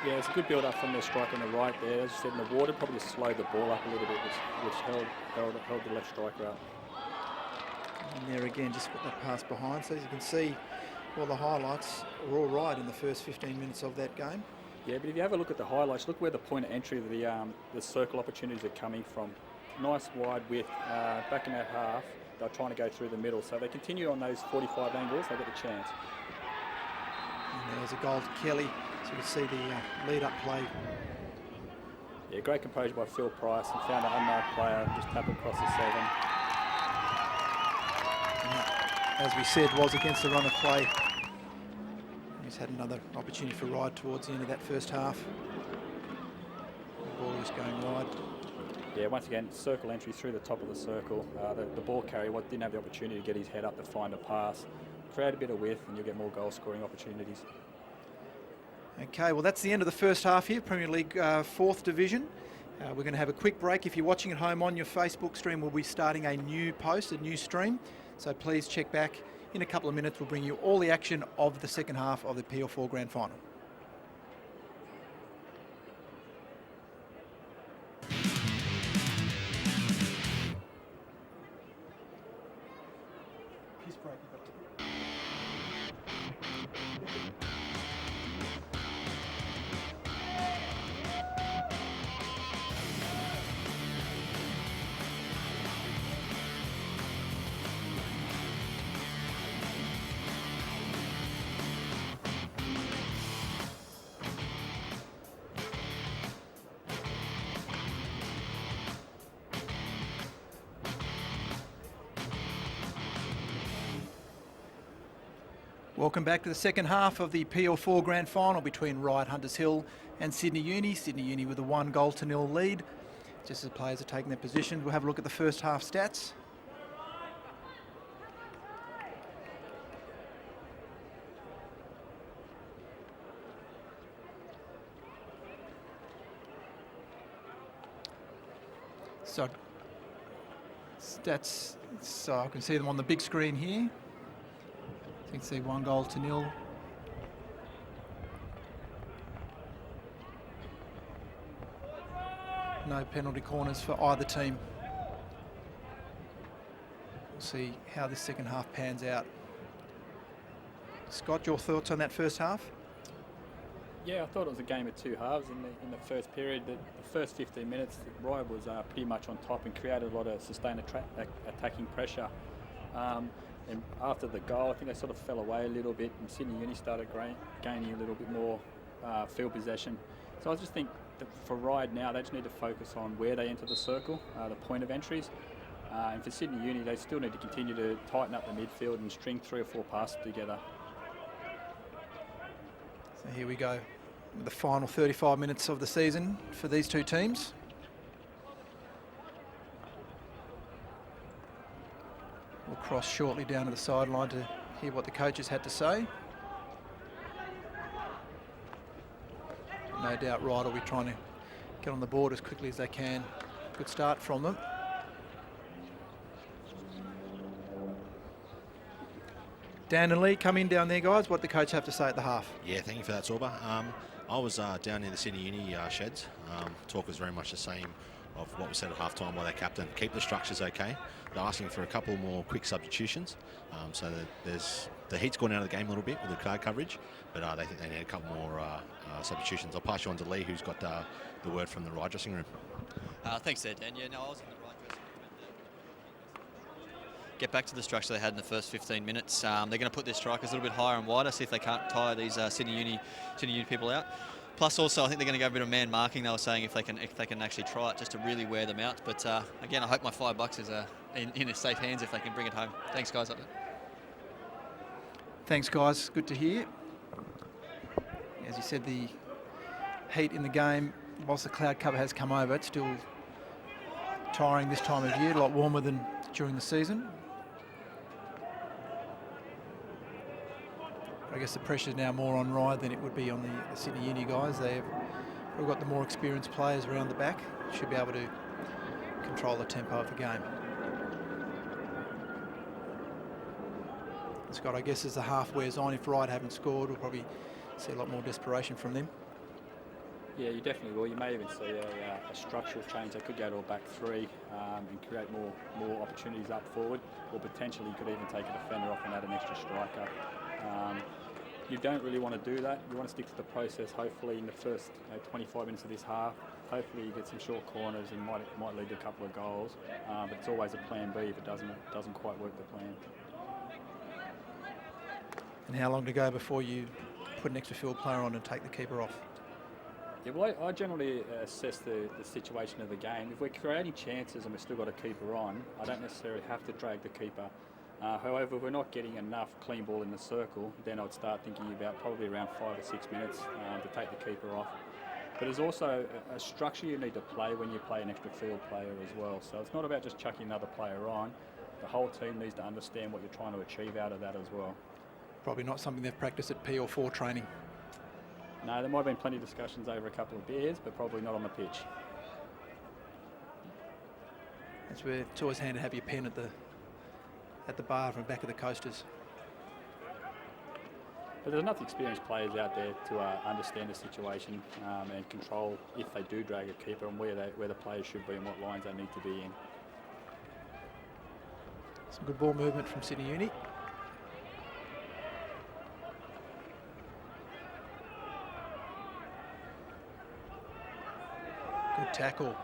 Yeah, it's a good build up from their strike on the right there. As you said, in the water, probably slowed the ball up a little bit, which held the left striker out. And there again, just put that pass behind. So as you can see, all the highlights are all right in the first 15 minutes of that game. Yeah, but if you have a look at the highlights, look where the point of entry of the circle opportunities are coming from. Nice wide width, back in that half. They're trying to go through the middle. So they continue on those 45 angles, they get the chance. And there's a goal to Kelly. So you can see the lead-up play. Yeah, great composure by Phil Price and found an unmarked player, just tap across the 7. And as we said, was against the run of play. He's had another opportunity for Ryde towards the end of that first half. The ball just going wide. Yeah, once again, circle entry through the top of the circle. The ball carrier didn't have the opportunity to get his head up to find a pass. Create a bit of width and you'll get more goal scoring opportunities. Okay, well that's the end of the first half here, Premier League 4th Division. We're going to have a quick break. If you're watching at home on your Facebook stream, we'll be starting a new post, a new stream. So please check back. In a couple of minutes, we'll bring you all the action of the second half of the PL4 Grand Final. Welcome back to the second half of the PL4 Grand Final between Ryde, Hunters Hill and Sydney Uni. Sydney Uni with a 1-0 lead. Just as the players are taking their positions, we'll have a look at the first half stats. So stats, so I can see them on the big screen here. You can see 1-0. No penalty corners for either team. We'll see how this second half pans out. Scott, your thoughts on that first half? Yeah, I thought it was a game of two halves. In the first period, the first 15 minutes, Ryde was pretty much on top and created a lot of sustained attacking pressure. And after the goal, I think they sort of fell away a little bit, and Sydney Uni started gaining a little bit more field possession. So I just think that for Ryde now, they just need to focus on where they enter the circle, the point of entries. And for Sydney Uni, they still need to continue to tighten up the midfield and string 3 or 4 passes together. So here we go, the final 35 minutes of the season for these two teams. We'll cross shortly down to the sideline to hear what the coaches had to say. No doubt Ryde will be trying to get on the board as quickly as they can. Good start from them. Dan and Lee, come in down there, guys. What the coach have to say at the half? Yeah, thank you for that, Sorba. I was down in the Sydney Uni sheds. Talk was very much the same of what was said at half time by their captain. Keep the structures okay. They're asking for a couple more quick substitutions. So that the heat's gone out of the game a little bit with the card coverage, but they think they need a couple more substitutions. I'll pass you on to Lee, who's got the word from the Ryde dressing room. Thanks there, Dan. Yeah, no, I was in the Ryde dressing room. Get back to the structure they had in the first 15 minutes. They're going to put their strikers a little bit higher and wider, see if they can't tire these Sydney Uni people out. Plus, also, I think they're going to go a bit of man marking. They were saying if they can actually try it, just to really wear them out. But again, I hope my $5 is in safe hands if they can bring it home. Thanks, guys. Thanks, guys. Good to hear. As you said, the heat in the game, whilst the cloud cover has come over, it's still tiring this time of year, a lot warmer than during the season. I guess the pressure is now more on Ryde than it would be on the Sydney Uni guys. They've got the more experienced players around the back. Should be able to control the tempo of the game. Scott, I guess as the half wears on, if Ryde haven't scored, we'll probably see a lot more desperation from them. Yeah, you definitely will. You may even see a structural change. They could go to a back three and create more opportunities up forward, or potentially you could even take a defender off and add an extra striker. You don't really want to do that. You want to stick to the process. Hopefully in the first 25 minutes of this half, hopefully you get some short corners and might lead to a couple of goals. But it's always a plan B if it doesn't quite work the plan. And how long to go before you put an extra field player on and take the keeper off? Yeah, well, I generally assess the situation of the game. If we're creating chances and we've still got a keeper on, I don't necessarily have to drag the keeper. However, if we're not getting enough clean ball in the circle, then I'd start thinking about probably around 5 or 6 minutes to take the keeper off. But there's also a structure you need to play when you play an extra field player as well. So it's not about just chucking another player on. The whole team needs to understand what you're trying to achieve out of that as well. Probably not something they've practiced at P or 4 training. No, there might have been plenty of discussions over a couple of beers, but probably not on the pitch. That's where it's always handy to have your pen at the bar from back of the coasters. But there's enough experienced players out there to understand the situation and control if they do drag a keeper and where the players should be and what lines they need to be in. Some good ball movement from Sydney Uni. Good tackle.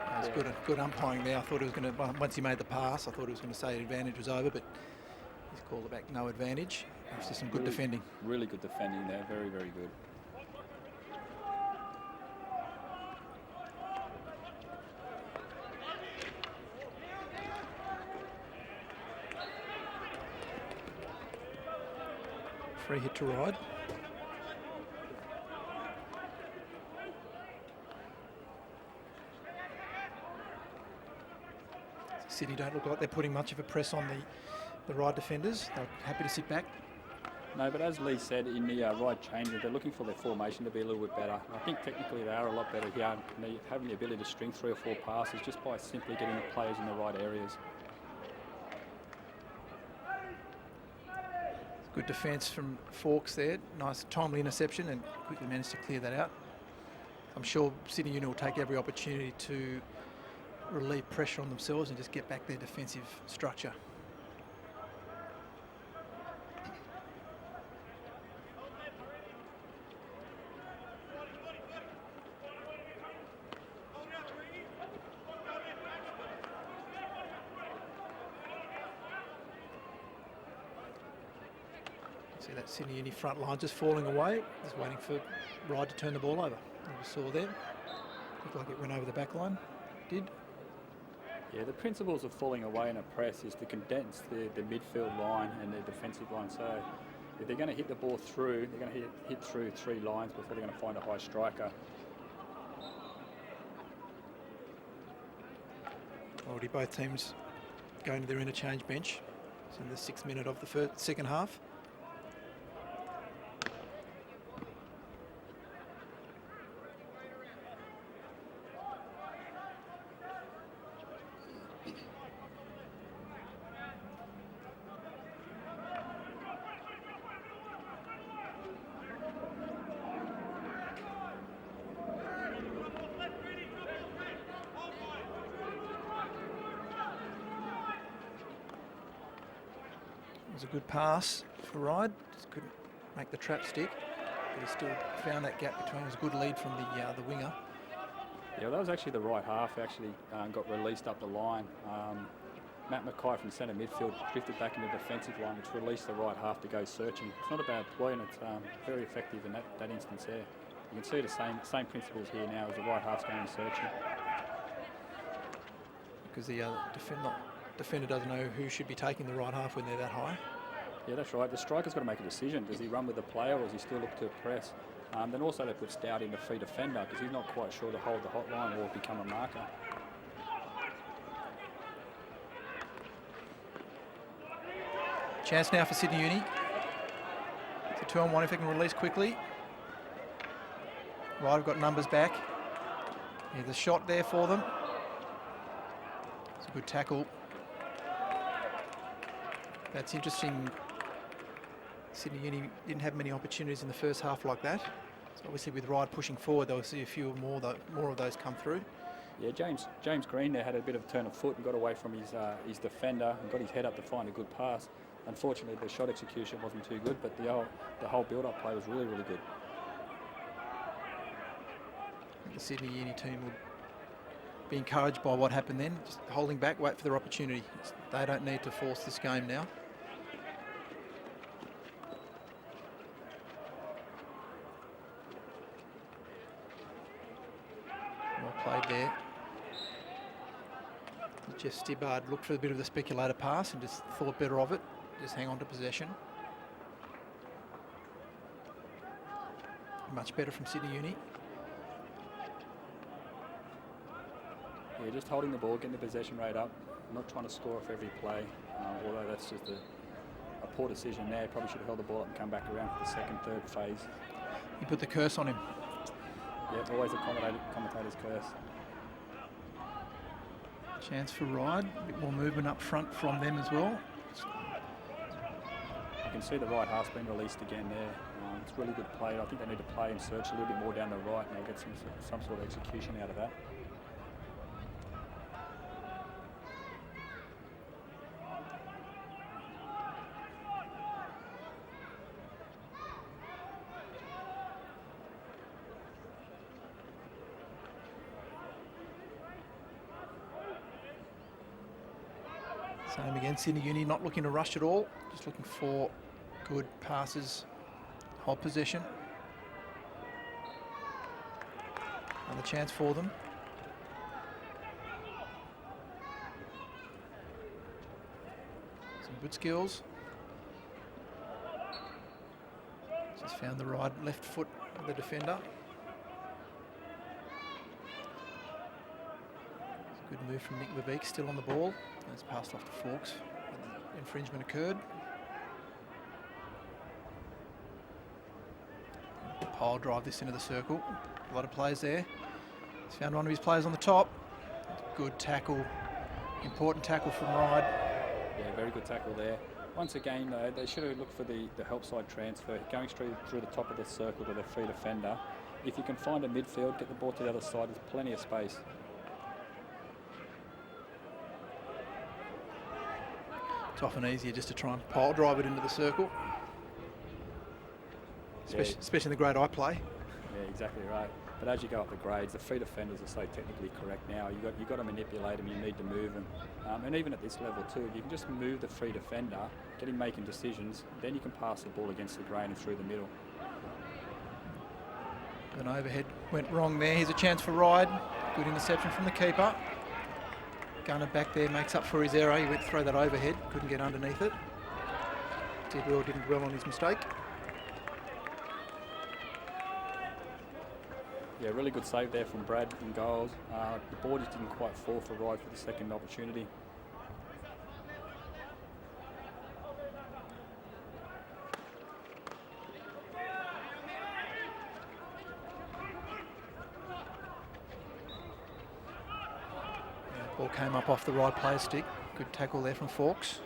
That was good umpiring there. I thought it was going to, once he made the pass, I thought he was going to say the advantage was over, but he's called it back, no advantage. It's just some good defending. Really good defending there, very, very good. Free hit to Ryde. City don't look like they're putting much of a press on the Ryde defenders. They're happy to sit back. No, but as Lee said, in the Ryde changes, they're looking for their formation to be a little bit better. I think technically they are a lot better here, having the ability to string 3 or 4 passes just by simply getting the players in the right areas. Good defence from Fawkes there. Nice timely interception and quickly managed to clear that out. I'm sure Sydney Uni will take every opportunity to relieve pressure on themselves and just get back their defensive structure. See that Sydney Uni front line just falling away, just waiting for Ryde to turn the ball over. We saw there, looked like it went over the back line. Did. Yeah, the principles of falling away in a press is to condense the midfield line and the defensive line. So if they're going to hit the ball through, they're going to hit through 3 lines before they're going to find a high striker. Already both teams going to their interchange bench. It's in the 6th minute of the second half. It was a good pass for Ryde. Just couldn't make the trap stick, but he still found that gap between. It was a good lead from the winger. Yeah, that was actually the right half. Actually got released up the line. Matt Mackay from centre midfield drifted back into the defensive line, which released the right half to go searching. It's not a bad ploy, and it's very effective in that instance there. You can see the same principles here now as the right half's going searching. Because the defender doesn't know who should be taking the right half when they're that high. Yeah, that's right. The striker's got to make a decision. Does he run with the player or does he still look to press? Then also they put Stout in the free defender because he's not quite sure to hold the hotline or become a marker. Chance now for Sydney Uni. It's a 2-on-1 if they can release quickly. Right, we've got numbers back. Yeah, the shot there for them. It's a good tackle. That's interesting. Sydney Uni didn't have many opportunities in the first half like that. So obviously with Ryde pushing forward, they'll see a few more of those come through. Yeah, James Green there had a bit of a turn of foot and got away from his defender and got his head up to find a good pass. Unfortunately, the shot execution wasn't too good, but the whole build-up play was really, really good. The Sydney Uni team would be encouraged by what happened then. Just holding back, wait for their opportunity. They don't need to force this game now. Well played there. Jeff Stibbard looked for a bit of the speculator pass and just thought better of it. Just hang on to possession. Much better from Sydney Uni. Yeah, just holding the ball, getting the possession rate up, not trying to score off every play, although that's just a poor decision there. Probably should have held the ball up and come back around for the second, third phase. You put the curse on him. Yeah, always a commentator's curse. Chance for Ryde, a bit more movement up front from them as well. You can see the right half's been released again there. It's really good play. I think they need to play and search a little bit more down the right and they'll get some sort of execution out of that. Same again, Sydney Uni not looking to rush at all, just looking for good passes, hold possession. Another chance for them. Some good skills. Just found the right left foot of the defender. Good move from Nick Verbeek, still on the ball. It's passed off to Fawkes. The infringement occurred. Pile drive this into the circle. A lot of players there. He's found one of his players on the top. Good tackle. Important tackle from Ryde. Yeah, very good tackle there. Once again, though, they should have looked for the help side transfer, going straight through the top of the circle to their free defender. If you can find a midfield, get the ball to the other side, there's plenty of space. It's often easier just to try and pile drive it into the circle. Especially in the grade I play. Yeah, exactly right. But as you go up the grades, the free defenders are so technically correct now. You've got to manipulate them, you need to move them. And even at this level too, if you can just move the free defender, get him making decisions, then you can pass the ball against the grain and through the middle. An overhead went wrong there. Here's a chance for Ryde. Good interception from the keeper. Gunner back there makes up for his error. He went to throw that overhead, couldn't get underneath it. Didn't dwell on his mistake. Yeah, really good save there from Brad in goals. The ball just didn't quite fall for Ryde for the second opportunity. Ball came up off the right player stick. Good tackle there from Fawkes.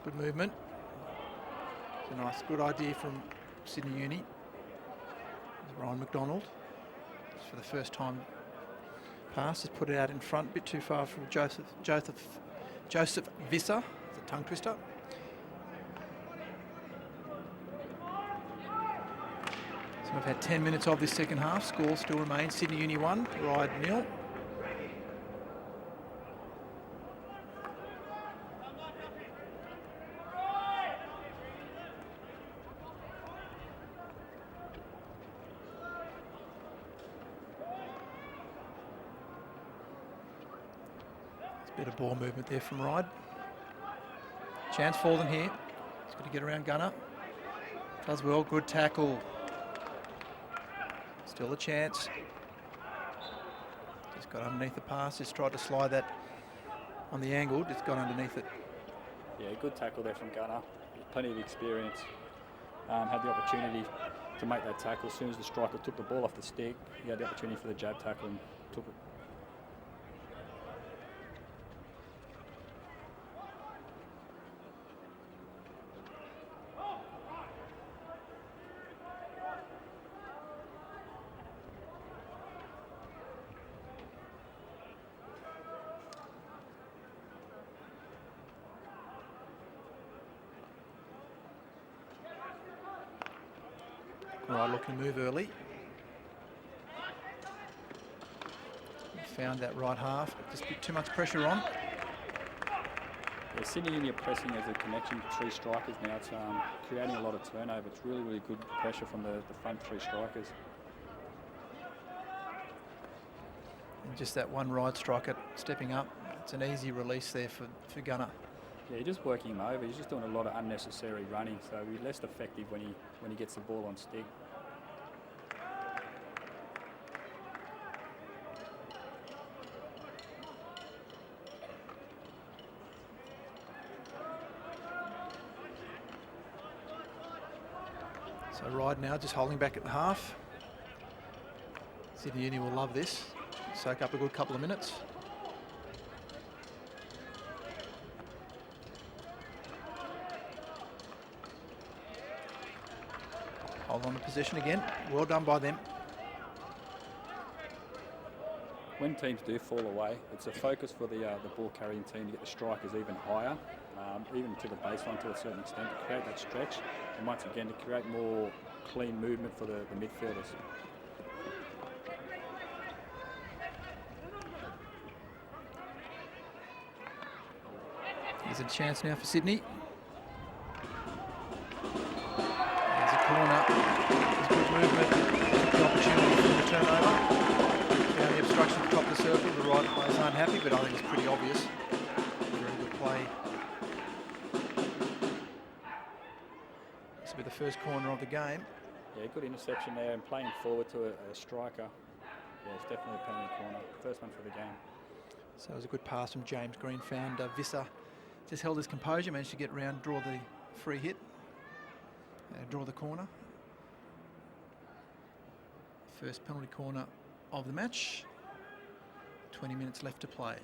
Good movement. It's a nice, good idea from Sydney Uni. Ryan McDonald. Just for the first time pass, has put it out in front, a bit too far from Joseph Visser. It's a tongue twister. So we've had 10 minutes of this second half. Score still remains Sydney Uni 1, Ryde 0. Bit of ball movement there from Ryde. Chance for them here. He's got to get around Gunner. Does well, good tackle. Still a chance. Just got underneath the pass, just tried to slide that on the angle, just got underneath it. Yeah, good tackle there from Gunner. Plenty of experience. Had the opportunity to make that tackle. As soon as the striker took the ball off the stick, he had the opportunity for the jab tackle and took it. Right, looking to move early. Found that right half, but just a bit too much pressure on. Yeah, Sydney Uni are pressing as a connection to three strikers now. It's creating a lot of turnover. It's really, really good pressure from the front three strikers. And just that one Ryde striker stepping up. It's an easy release there for Gunner. Yeah, you're just working him over. He's just doing a lot of unnecessary running, so he's less effective when he gets the ball on stick. So Ryde now just holding back at the half. Sydney Uni will love this. Soak up a good couple of minutes. Hold on to possession again. Well done by them. When teams do fall away, it's a focus for the ball carrying team to get the strikers even higher, even to the baseline to a certain extent, to create that stretch, and once again to create more clean movement for the midfielders. Here's a chance now for Sydney. There's a corner. There's good movement. The opportunity for the turnover. Found the obstruction at the top of the circle. The right players aren't happy, but I think it's pretty obvious. Very good play. This will be the first corner of the game. Yeah, good interception there and playing forward to a striker. Yeah, it's definitely a penalty corner. First one for the game. So it was a good pass from James Green. Found Visser. Just held his composure, managed to get around, draw the free hit, draw the corner. First penalty corner of the match. 20 minutes left to play.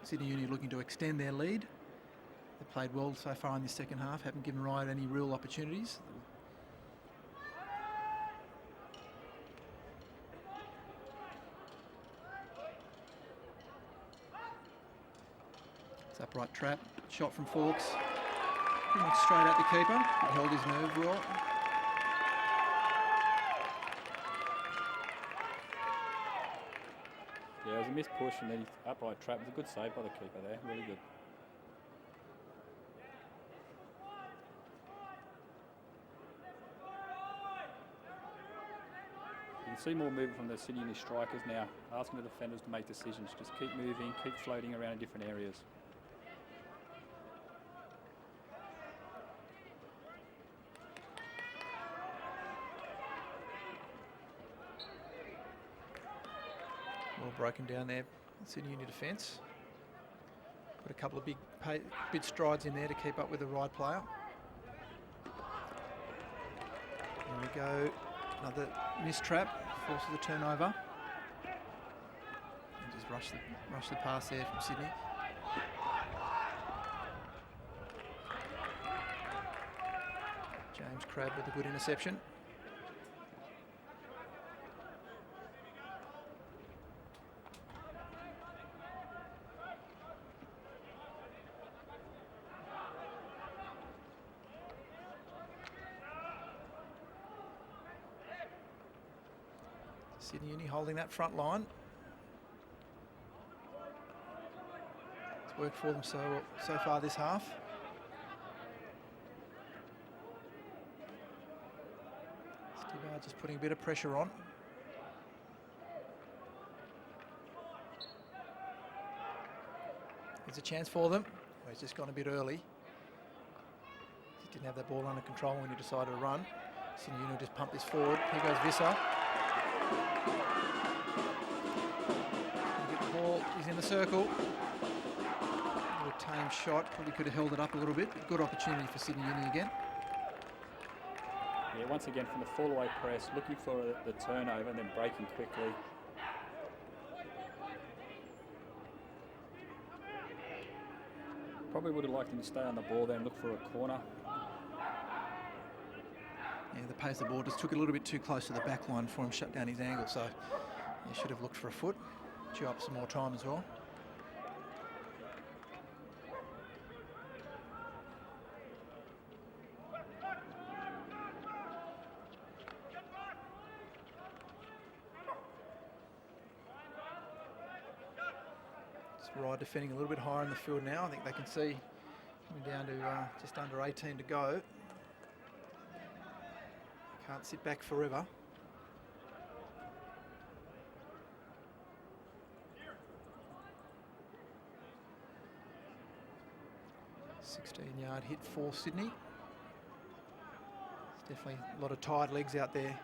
Sydney Uni looking to extend their lead. They've played well so far in the second half, haven't given Ryde any real opportunities. It's upright trap, shot from Fawkes. Pretty much straight at the keeper. He held his nerve well. Yeah, it was a missed push and then he upright trap. It was a good save by the keeper there, really good. You can see more movement from the Sydney Uni strikers now, asking the defenders to make decisions. Just keep moving, keep floating around in different areas. Well broken down there. Sydney Uni defence. Put a couple of big strides in there to keep up with the Ryde player. There we go. Another missed trap. Forces a turnover. And just rush the pass there from Sydney. James Crabb with a good interception. Sydney Uni holding that front line. It's worked for them so far this half. Stibar just putting a bit of pressure on. There's a chance for them. Oh, he's just gone a bit early. He didn't have that ball under control when he decided to run. Sydney Uni just pump this forward. Here goes Visser. The ball is in the circle. A little tame shot. Probably could have held it up a little bit. But good opportunity for Sydney Uni again. Yeah, once again from the fall-away press, looking for the turnover and then breaking quickly. Probably would have liked him to stay on the ball there and look for a corner. Yeah, the pace of the ball just took it a little bit too close to the back line for him, shut down his angle, so he should have looked for a foot. Chew up some more time as well. Ryde defending a little bit higher in the field now. I think they can see coming down to just under 18 to go. Can't sit back forever. .16-yard hit for Sydney. There's definitely a lot of tired legs out there.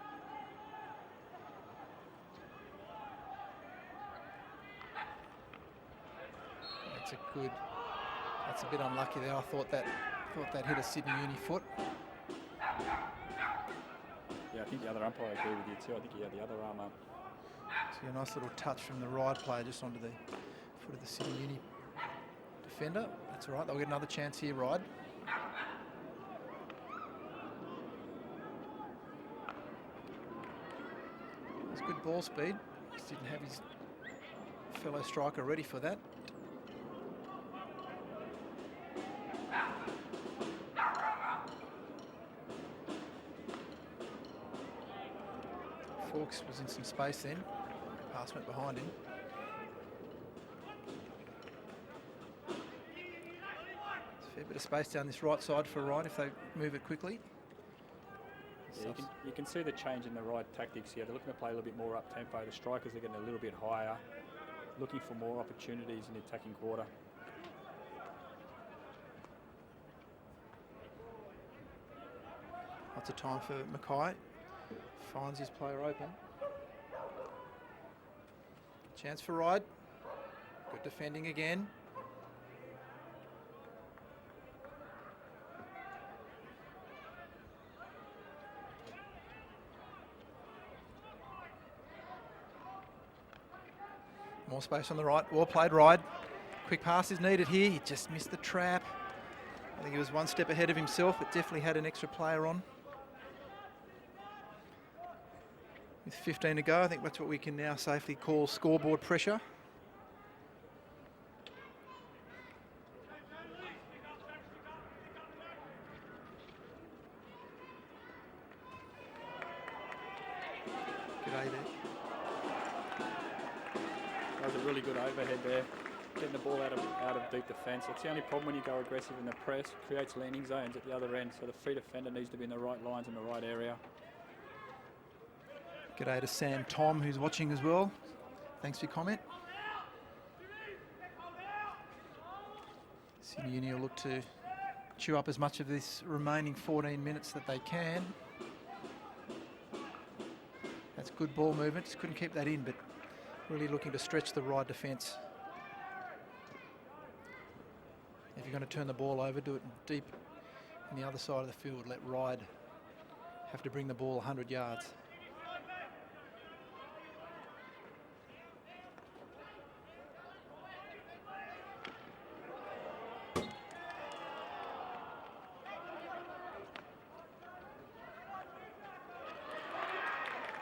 That's a bit unlucky there. I thought that hit a Sydney Uni foot. Yeah, I think the other umpire agree with you too. I think he had the other arm up. See a nice little touch from the Ryde player just onto the foot of the Sydney Uni defender. That's all right. They'll get another chance here, Ryde. It's good ball speed. Just didn't have his fellow striker ready for that. Forks was in some space then. Pass went behind him. There's a fair bit of space down this right side for Ryde if they move it quickly. Yeah, you can see the change in the Ryde tactics here. They're looking to play a little bit more up-tempo. The strikers are getting a little bit higher, looking for more opportunities in the attacking quarter. Lots of time for Mackay. Finds his player open. Chance for Ryde. Good defending again. More space on the right. Well played, Ryde. Quick pass is needed here. He just missed the trap. I think he was one step ahead of himself, but definitely had an extra player on. With 15 to go, I think that's what we can now safely call scoreboard pressure. G'day there. That was a really good overhead there, getting the ball out of deep defence. That's the only problem when you go aggressive in the press. It creates landing zones at the other end, so the free defender needs to be in the right lines in the right area. G'day to Sam Tom, who's watching as well. Thanks for your comment. Sydney Uni will look to chew up as much of this remaining 14 minutes that they can. That's good ball movement. Just couldn't keep that in, but Really looking to stretch the Ryde defence. If you're going to turn the ball over, do it deep in the other side of the field. Let Ryde have to bring the ball 100 yards.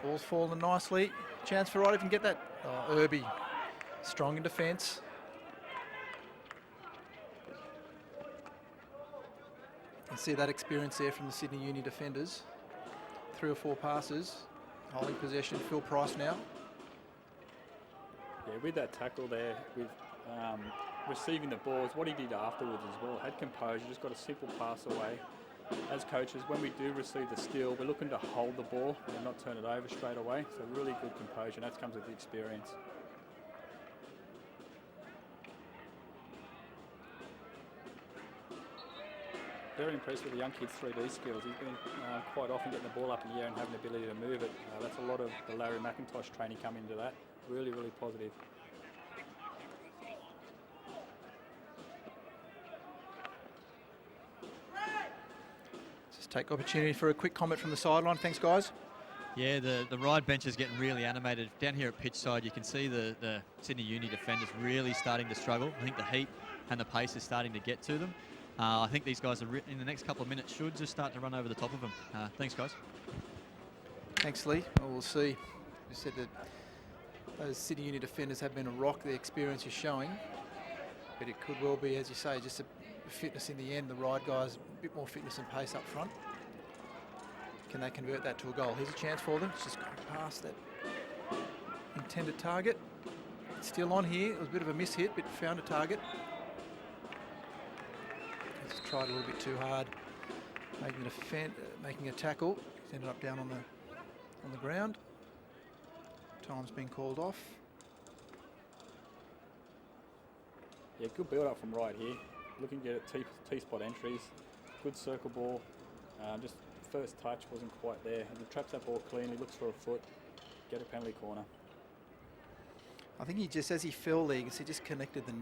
Ball's fallen nicely. Chance for Ryde if he can get that. Oh, Irby, strong in defence. You can see that experience there from the Sydney Uni defenders. 3 or 4 passes, holding possession. Phil Price now. Yeah, with that tackle there, with receiving the balls, what he did afterwards as well, had composure, just got a simple pass away. As coaches, when we do receive the steal, we're looking to hold the ball and not turn it over straight away. So really good composure, and that comes with the experience. Very impressed with the young kid's 3D skills. He's been quite often getting the ball up in the air and having the ability to move it. That's a lot of the Larry McIntosh training coming into that. Really, really positive. Just take opportunity for a quick comment from the sideline. Thanks, guys. Yeah, the Ryde bench is getting really animated. Down here at pitch side, you can see the Sydney Uni defenders really starting to struggle. I think the heat and the pace is starting to get to them. I think these guys are in the next couple of minutes should just start to run over the top of them. Thanks, guys. Thanks, Lee. Well, we'll see. You said that those Sydney Uni defenders have been a rock. The experience is showing. But it could well be, as you say, just a fitness in the end. The Ryde guys, a bit more fitness and pace up front. Can they convert that to a goal? Here's a chance for them. It's just going past that intended target. It's still on here. It was a bit of a miss hit, but found a target. He's tried a little bit too hard, making a tackle. He's ended up down on the ground. Time's been called off. Yeah, good build up from Ryde here. Looking to get T-spot entries. Good circle ball. Just first touch wasn't quite there. And he traps that ball cleanly, looks for a foot, get a penalty corner. I think he just, as he fell there, you can see just connected the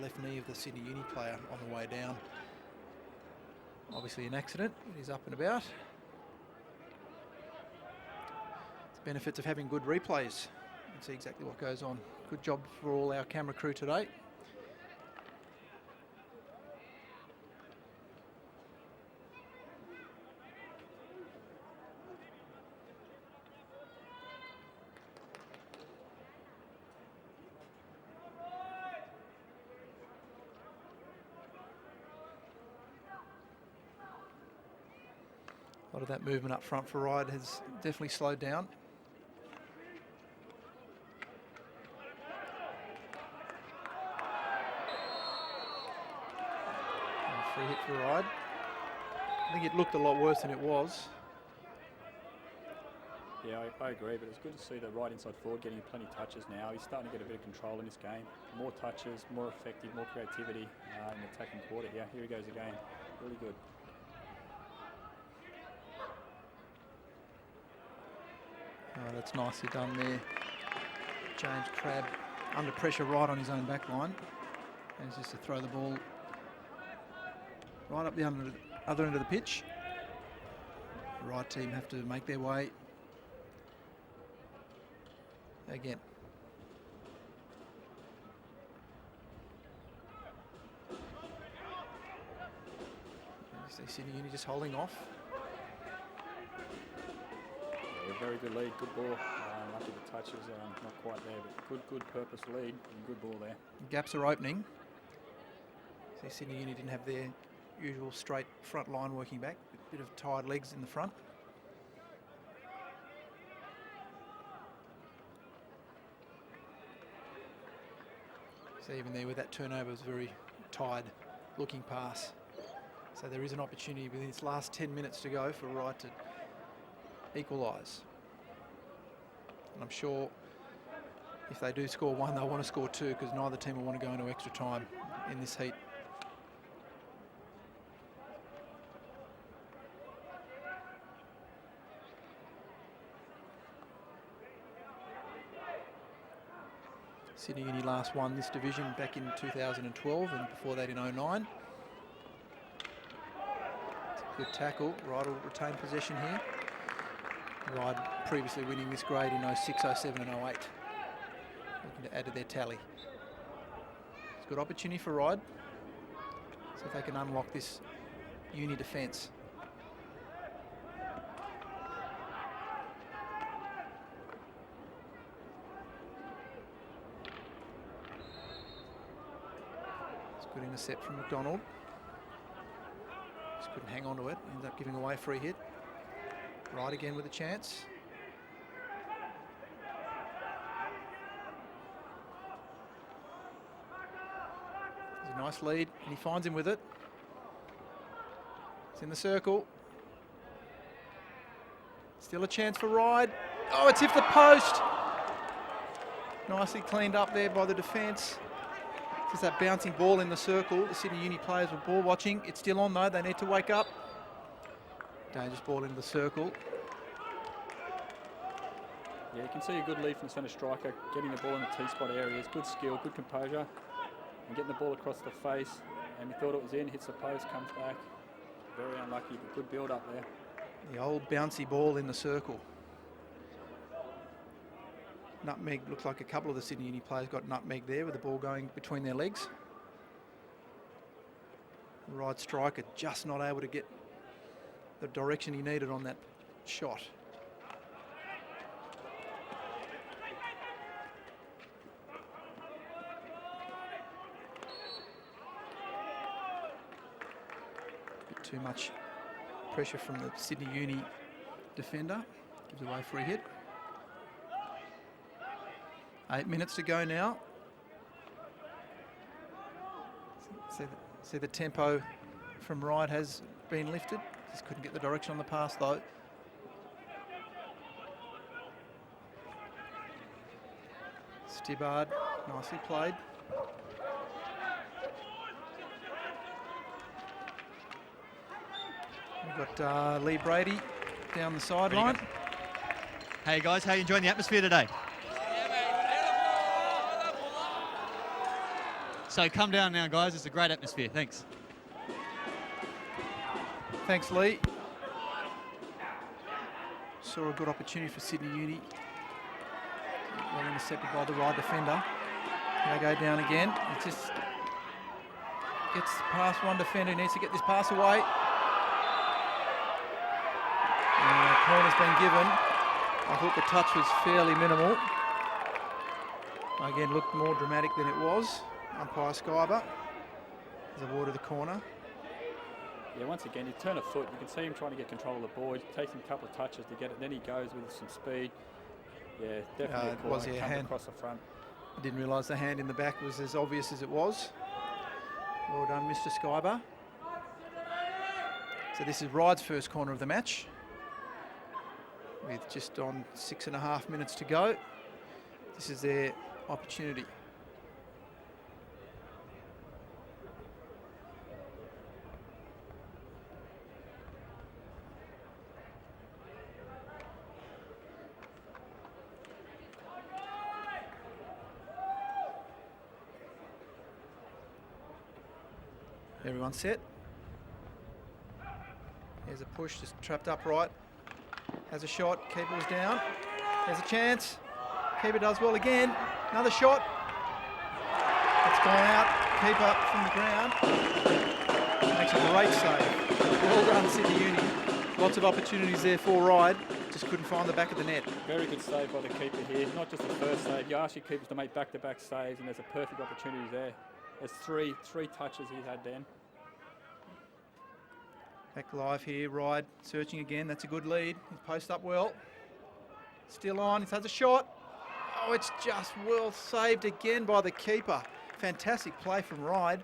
left knee of the Sydney Uni player on the way down. Obviously an accident, he's up and about. It's benefits of having good replays. You can see exactly what goes on. Good job for all our camera crew today. A lot of that movement up front for Ryde has definitely slowed down. And a free hit for Ryde. I think it looked a lot worse than it was. Yeah, I agree, but it's good to see that Ryde inside forward getting plenty of touches now. He's starting to get a bit of control in this game. More touches, more effective, more creativity in the attacking quarter. Yeah, here he goes again. Really good. Oh, that's nicely done there. James Crabb under pressure right on his own back line. And it's just to throw the ball right up the other end of the pitch. The Ryde team have to make their way again. You see Sydney Uni just holding off. Very good lead, good ball. Lucky the touch was not quite there, but good purpose lead and good ball there. Gaps are opening. See, Sydney Uni didn't have their usual straight front line working back. A bit of tired legs in the front. So even there with that turnover, it was a very tired looking pass. So there is an opportunity within its last 10 minutes to go for Ryde to equalise. And I'm sure if they do score one, they'll want to score two, because neither team will want to go into extra time in this heat. Sydney Uni last won this division back in 2012 and before that in 09. It's a good tackle. Ryde will retain possession here. Ryde previously winning this grade in 06, 07 and 08. Looking to add to their tally. It's a good opportunity for Ryde. See if they can unlock this Uni defence. Good intercept from McDonald. Just couldn't hang on to it. Ends up giving away a free hit. Ryde again with a chance. There's a nice lead, and he finds him with it. It's in the circle. Still a chance for Ryde. Oh, it's hit the post. Nicely cleaned up there by the defence. Just that bouncing ball in the circle. The Sydney Uni players were ball watching. It's still on though. They need to wake up. Dangerous ball into the circle. Yeah, you can see a good lead from the centre striker, getting the ball in the T-spot areas. Good skill, good composure, and getting the ball across the face. And he thought it was in, hits the post, comes back. Very unlucky, but good build up there. The old bouncy ball in the circle. Nutmeg, looks like a couple of the Sydney Uni players got nutmeg there with the ball going between their legs. The Ryde striker just not able to get the direction he needed on that shot. Bit too much pressure from the Sydney Uni defender. Gives away free hit. 8 minutes to go now. See the tempo from Ryde has been lifted. Just couldn't get the direction on the pass though. Stibbard, nicely played. We've got Lee Brady down the sideline. Hey guys, how are you enjoying the atmosphere today? So come down now, guys. It's a great atmosphere. Thanks. Thanks, Lee. Saw a good opportunity for Sydney Uni. Well intercepted by the Ryde defender. They go down again. It just gets past one defender. Needs to get this pass away. And the corner's been given. I thought the touch was fairly minimal. Again, looked more dramatic than it was. Umpire Skyber has awarded the corner. Yeah, once again, you turn a foot, you can see him trying to get control of the ball. It takes him a couple of touches to get it, then he goes with some speed. Yeah, definitely a corner. Was he a hand across the front. I didn't realise the hand in the back was as obvious as it was. Well done, Mr. Skyber. So this is Ryde's first corner of the match, with just on 6.5 minutes to go. This is their opportunity. Everyone set. There's a push, just trapped upright. Has a shot, keeper was down. There's a chance. Keeper does well again. Another shot. It's gone out. Keeper from the ground. Makes a great save. Well done, Sydney Uni. Lots of opportunities there for Ryde. Just couldn't find the back of the net. Very good save by the keeper here. Not just the first save. You ask your keepers to make back-to-back saves, and there's a perfect opportunity there. There's three touches he had then. Back live here, Ryde searching again. That's a good lead. He's post up well. Still on. He has a shot. Oh, it's just well saved again by the keeper. Fantastic play from Ryde.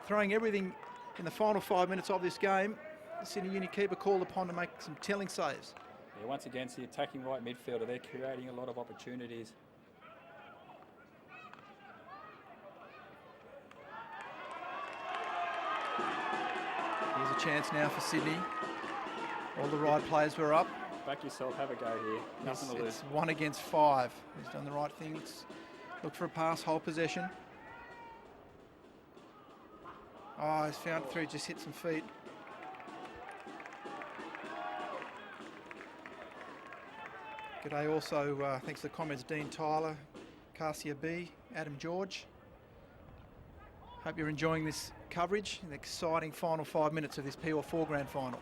Throwing everything in the final 5 minutes of this game. The Sydney Uni keeper called upon to make some telling saves. Yeah, once again, it's the attacking right midfielder. They're creating a lot of opportunities. Here's a chance now for Sydney. All the Ryde players were up. Back yourself, have a go here. Nothing to lose. It's 1 against 5. He's done the right thing. It's Look for a pass, hold possession. Oh, he's found it through, just hit some feet. G'day also, thanks for the comments, Dean Tyler, Cassia B, Adam George. Hope you're enjoying this coverage, the exciting final 5 minutes of this P4 Grand Final.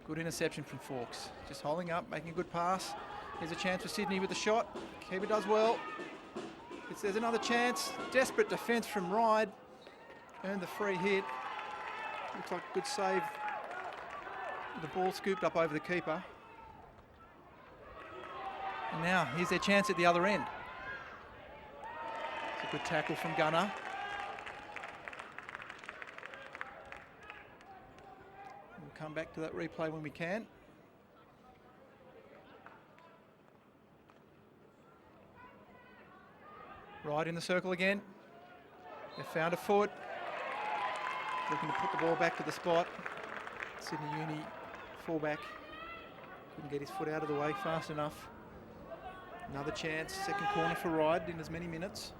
Good interception from Fawkes, just holding up, making a good pass. Here's a chance for Sydney with the shot. Keeper does well. There's another chance. Desperate defence from Ryde. Earned the free hit. Looks like a good save. The ball scooped up over the keeper. And now, here's their chance at the other end. It's a good tackle from Gunner. We'll come back to that replay when we can. Ryde in the circle again. They found a foot. Looking to put the ball back to the spot. Sydney Uni fullback couldn't get his foot out of the way fast enough. Another chance, second corner for Ryde in as many minutes.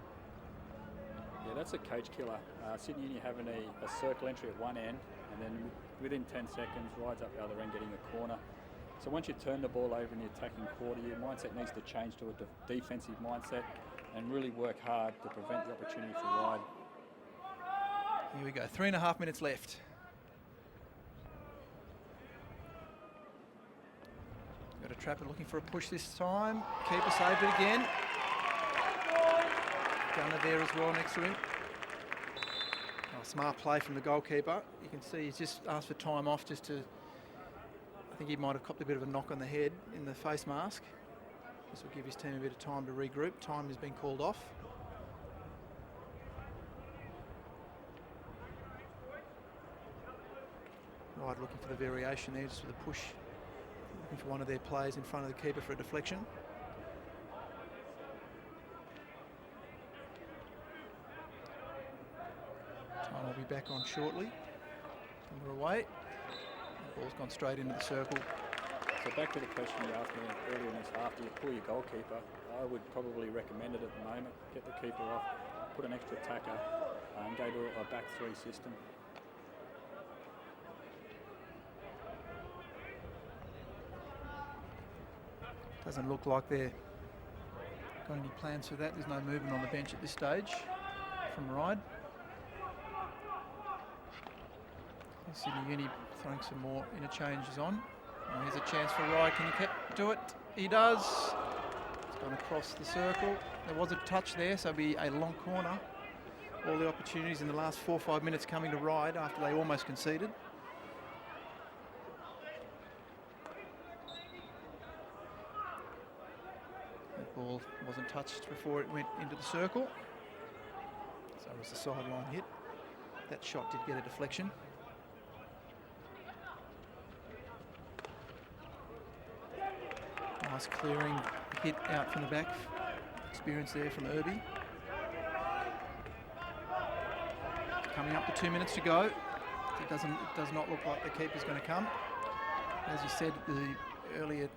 Yeah, that's a coach killer. Sydney Uni having a circle entry at one end, and then within 10 seconds, Ryde's up the other end getting a corner. So once you turn the ball over in the attacking quarter, your mindset needs to change to a defensive mindset and really work hard to prevent the opportunity for Ryde. Here we go, 3.5 minutes left. Got a trapper looking for a push this time. Keeper saved it again. Gunner there as well next to him. Oh, smart play from the goalkeeper. You can see he's just asked for time off just to, I think he might have copped a bit of a knock on the head in the face mask. This will give his team a bit of time to regroup. Time has been called off. Ryde looking for the variation there, just with a push. Looking for one of their players in front of the keeper for a deflection. Time will be back on shortly. Under away. The ball's gone straight into the circle. So back to the question you asked me earlier in this, after you pull your goalkeeper, I would probably recommend it at the moment. Get the keeper off, put an extra attacker, and go to a back three system. Doesn't look like they're got any plans for that. There's no movement on the bench at this stage from Ryde. Sydney Uni throwing some more interchanges on. Oh, here's a chance for Ryde. Can he do it? He does. It's gone across the circle. There was a touch there, so it'll be a long corner. All the opportunities in the last 4 or 5 minutes coming to Ryde after they almost conceded. That ball wasn't touched before it went into the circle. So it was the sideline hit. That shot did get a deflection. Nice clearing hit out from the back. Experience there from Irby. Coming up to 2 minutes to go. It does not look like the keeper's going to come. As you said earlier,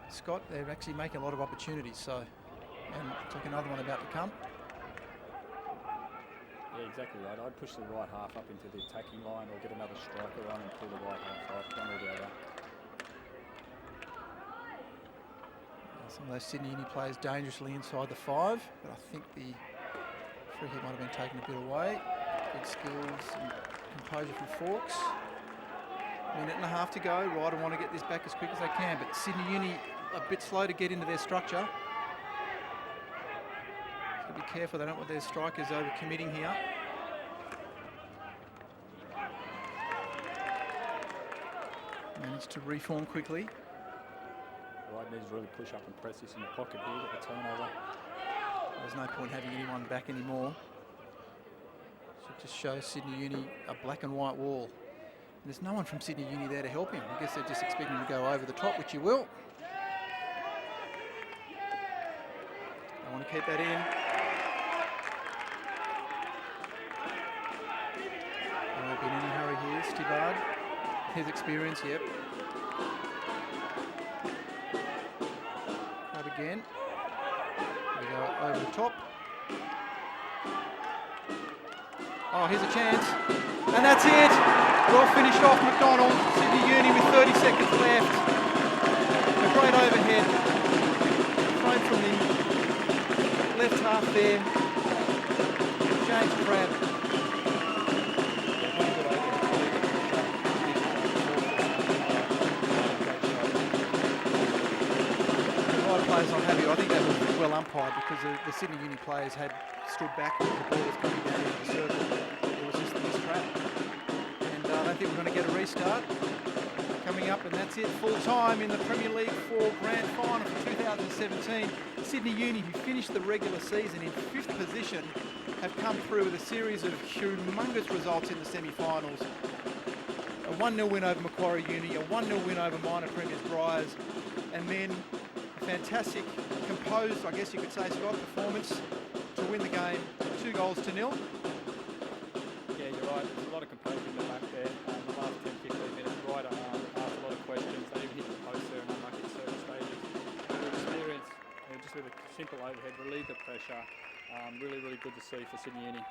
Scott, they're actually making a lot of opportunities. So, and it's like another one about to come. Yeah, exactly right. I'd push the right half up into the attacking line or get another striker on and pull the right half off, one or the other. Some of those Sydney Uni players dangerously inside the 5, but I think the free hit might have been taken a bit away. Good skills and composure from Fawkes. Minute and a half to go. Ryde want to get this back as quick as they can, but Sydney Uni a bit slow to get into their structure. So be careful, they don't want their strikers over-committing here. Managed to reform quickly. Ryde needs to really push up and press this in the pocket here, get the turnover. There's no point having anyone back anymore. Should just show Sydney Uni a black and white wall. And there's no one from Sydney Uni there to help him. I guess they're just expecting him to go over the top, which he will. I want to keep that in. I won't be in any hurry here. Stibbard, his experience, yep. Grab again. We go over the top. Oh, here's a chance. And that's it. Well finished off McDonald. Sydney Uni with 30 seconds left. A great overhead. Thrown from the left half there. James Pratt. Players not happy. I think that was well umpired because the Sydney Uni players had stood back with the ball was coming down into the circle. It was just this trap. And I don't think we're going to get a restart coming up, and that's it. Full time in the Premier League 4 Grand Final for 2017. Sydney Uni, who finished the regular season in 5th position, have come through with a series of humongous results in the semi-finals. A 1-0 win over Macquarie Uni, a 1-0 win over Minor Premiers Briars, and then fantastic, composed, I guess you could say, Scott, performance to win the game 2-0. Yeah, you're right. There's a lot of composure in the back there. The last 10-15 minutes, Ryde asked a lot of questions. They even hit the post there and unlucky at certain stages. The experience, just with a simple overhead, relieved the pressure. Really, really good to see for Sydney Uni.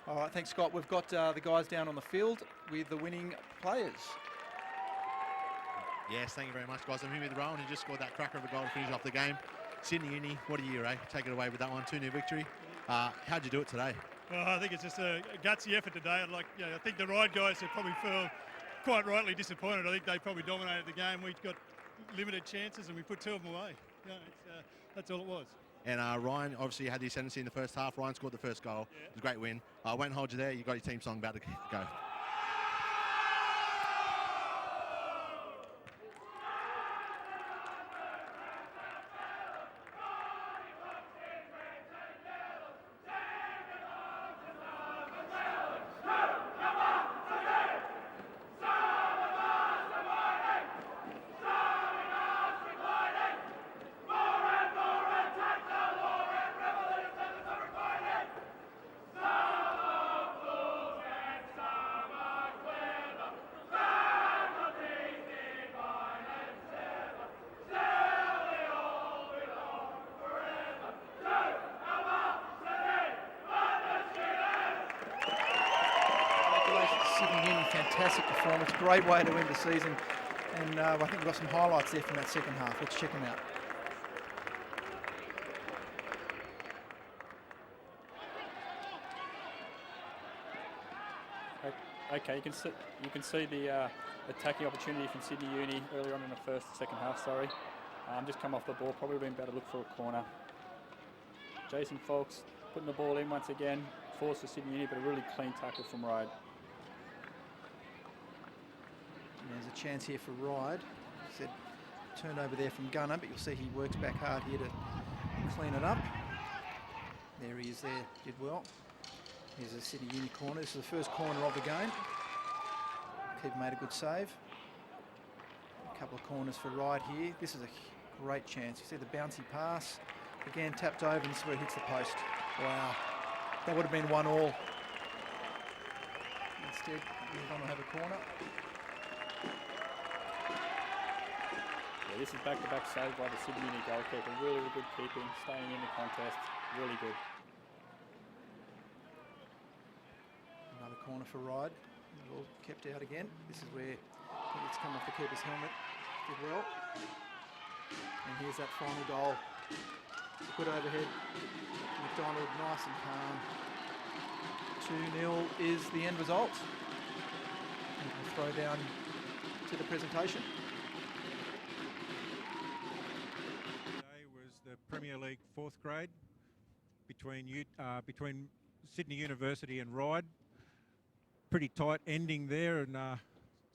All right, thanks, Scott. We've got the guys down on the field with the winning players. Yes, thank you very much, guys. I'm here with Rowan, who just scored that cracker of a goal to finish off the game. Sydney Uni, what a year, eh? Take it away with that one, 2-0 victory. How'd you do it today? Well, I think it's just a gutsy effort today. I think the Ryde guys have probably feel quite rightly disappointed. I think they probably dominated the game. We got limited chances and we put 2 of them away. That's all it was. And Ryan, obviously, had the ascendancy in the first half. Ryan scored the first goal. Yeah. It was a great win. I won't hold you there. You got your team song about to go. Fantastic performance, great way to end the season, and I think we've got some highlights there from that second half. Let's check them out. Okay, you can see the attacking opportunity from Sydney Uni earlier on in the second half. Sorry, just come off the ball. Probably been better look for a corner. Jason Folks putting the ball in once again, forced for Sydney Uni, but a really clean tackle from Ryde. There's a chance here for Ryde. Said turnover there from Gunner, but you'll see he works back hard here to clean it up. There he is there, did well. Here's a Sydney Uni corner. This is the first corner of the game. Keeper made a good save. A couple of corners for Ryde here. This is a great chance. You see the bouncy pass. Again, tapped over, and this is where it hits the post. Wow. That would have been 1-1. Instead, we're going to have a corner. Yeah, this is back-to-back save by the Sydney Uni goalkeeper. Really, really good keeping, staying in the contest. Really good. Another corner for Ryde. All kept out again. This is where it's come off the keeper's helmet. Did well. And here's that final goal. Good overhead. McDonald, nice and calm. 2-0 is the end result. And we'll throw down to the presentation. Today was the Premier League 4th grade between Sydney University and Ryde. Pretty tight ending there, and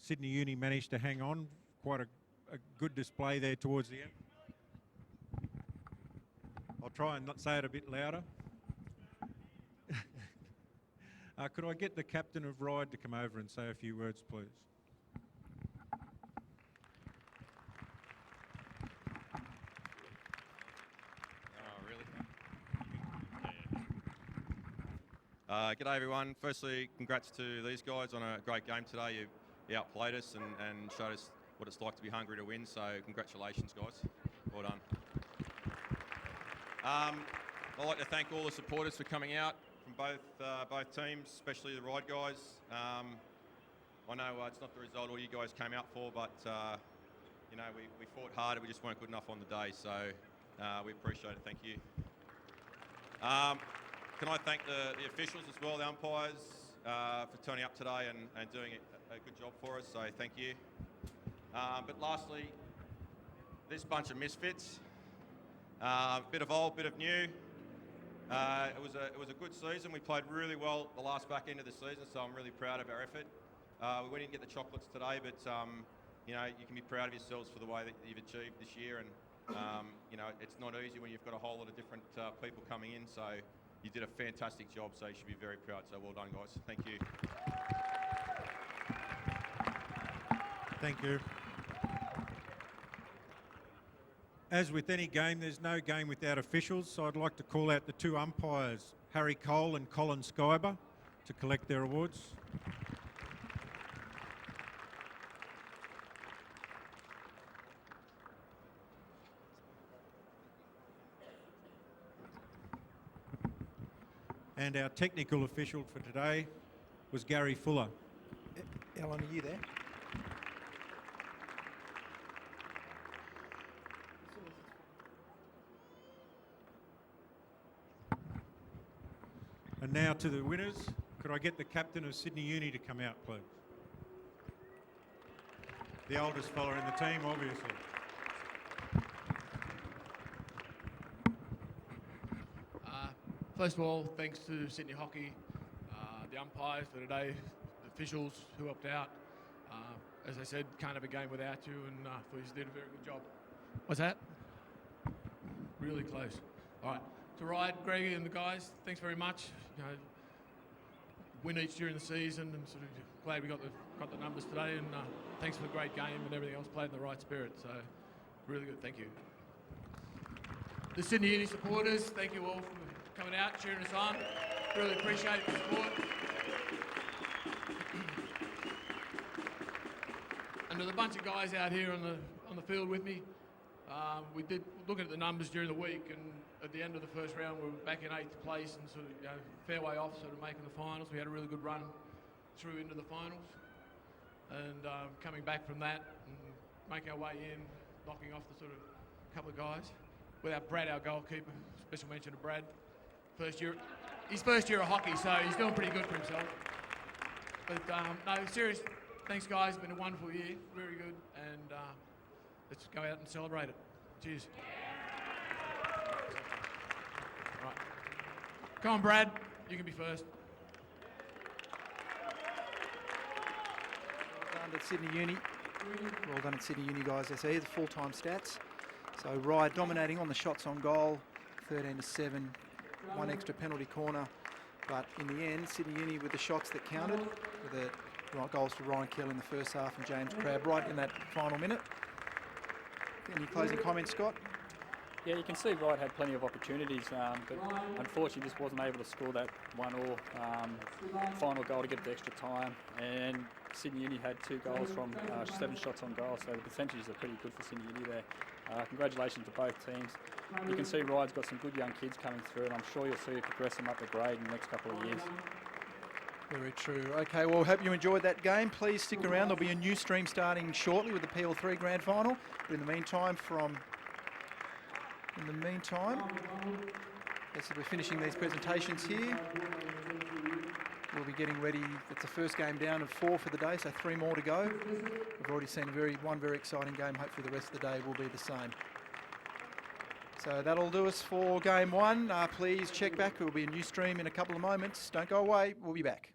Sydney Uni managed to hang on. Quite a good display there towards the end. I'll try and not say it a bit louder. Could I get the captain of Ryde to come over and say a few words, please? G'day everyone. Firstly, congrats to these guys on a great game today. You outplayed us and showed us what it's like to be hungry to win, so congratulations guys. Well done. I'd like to thank all the supporters for coming out from both teams, especially the Ryde guys. I know it's not the result all you guys came out for, but you know, we fought hard and we just weren't good enough on the day, so we appreciate it. Thank you. Can I thank the officials as well, the umpires, for turning up today and doing a good job for us, so thank you. But lastly, this bunch of misfits, bit of old, bit of new. It was a good season. We played really well the last back end of the season, so I'm really proud of our effort. We didn't get the chocolates today, but you know, you can be proud of yourselves for the way that you've achieved this year. And you know, it's not easy when you've got a whole lot of different people coming in. So you did a fantastic job. So you should be very proud. So well done, guys. Thank you. Thank you. As with any game, there's no game without officials, so I'd like to call out the two umpires, Harry Cole and Colin Skyber, to collect their awards. And our technical official for today was Gary Fuller. Ellen, are you there? And now to the winners. Could I get the captain of Sydney Uni to come out, please? The oldest fella in the team, obviously. First of all, thanks to Sydney Hockey, the umpires for today, the officials who helped out. As I said, can't have a game without you, and you did a very good job. What's that? Really close. All right. To Ryde, Greggy, and the guys, thanks very much. You know, win each during the season, and sort of glad we got the numbers today. And thanks for the great game and everything else. Played in the right spirit. So really good. Thank you. The Sydney Uni supporters, thank you all for coming out, cheering us on. Really appreciate the support. And there's a bunch of guys out here on the field with me. We did looking at the numbers during the week, and at the end of the first round, we were back in 8th place and sort of fair way off, sort of making the finals. We had a really good run through into the finals, and coming back from that and making our way in, knocking off the sort of couple of guys. Without Brad, our goalkeeper, special mention to Brad. His first year of hockey, so he's doing pretty good for himself. But no, serious. Thanks, guys. It's been a wonderful year, very good, and let's go out and celebrate it. Cheers. Right. Come on, Brad. You can be first. Well done to Sydney Uni. Well done at Sydney Uni, guys. I see the full-time stats. So Ryde dominating on the shots on goal, 13-7, one extra penalty corner. But in the end, Sydney Uni with the shots that counted, with the goals for Ryan Kell in the first half and James Crabb right in that final minute. Any closing comments, Scott? Yeah, you can see Ryde had plenty of opportunities, but unfortunately just wasn't able to score that 1-all final goal to get the extra time. And Sydney Uni had 2 goals from 7 shots on goal, so the percentages are pretty good for Sydney Uni there. Congratulations to both teams. You can see Ryde's got some good young kids coming through, and I'm sure you'll see it progress them up the grade in the next couple of years. Very true. Okay, well, hope you enjoyed that game. Please stick around. There'll be a new stream starting shortly with the PL3 Grand Final. But in the meantime, as we're finishing these presentations here, we'll be getting ready. It's the first game down of 4 for the day, so 3 more to go. We've already seen one very exciting game. Hopefully the rest of the day will be the same. So that'll do us for game 1. Please check back. There will be a new stream in a couple of moments. Don't go away. We'll be back.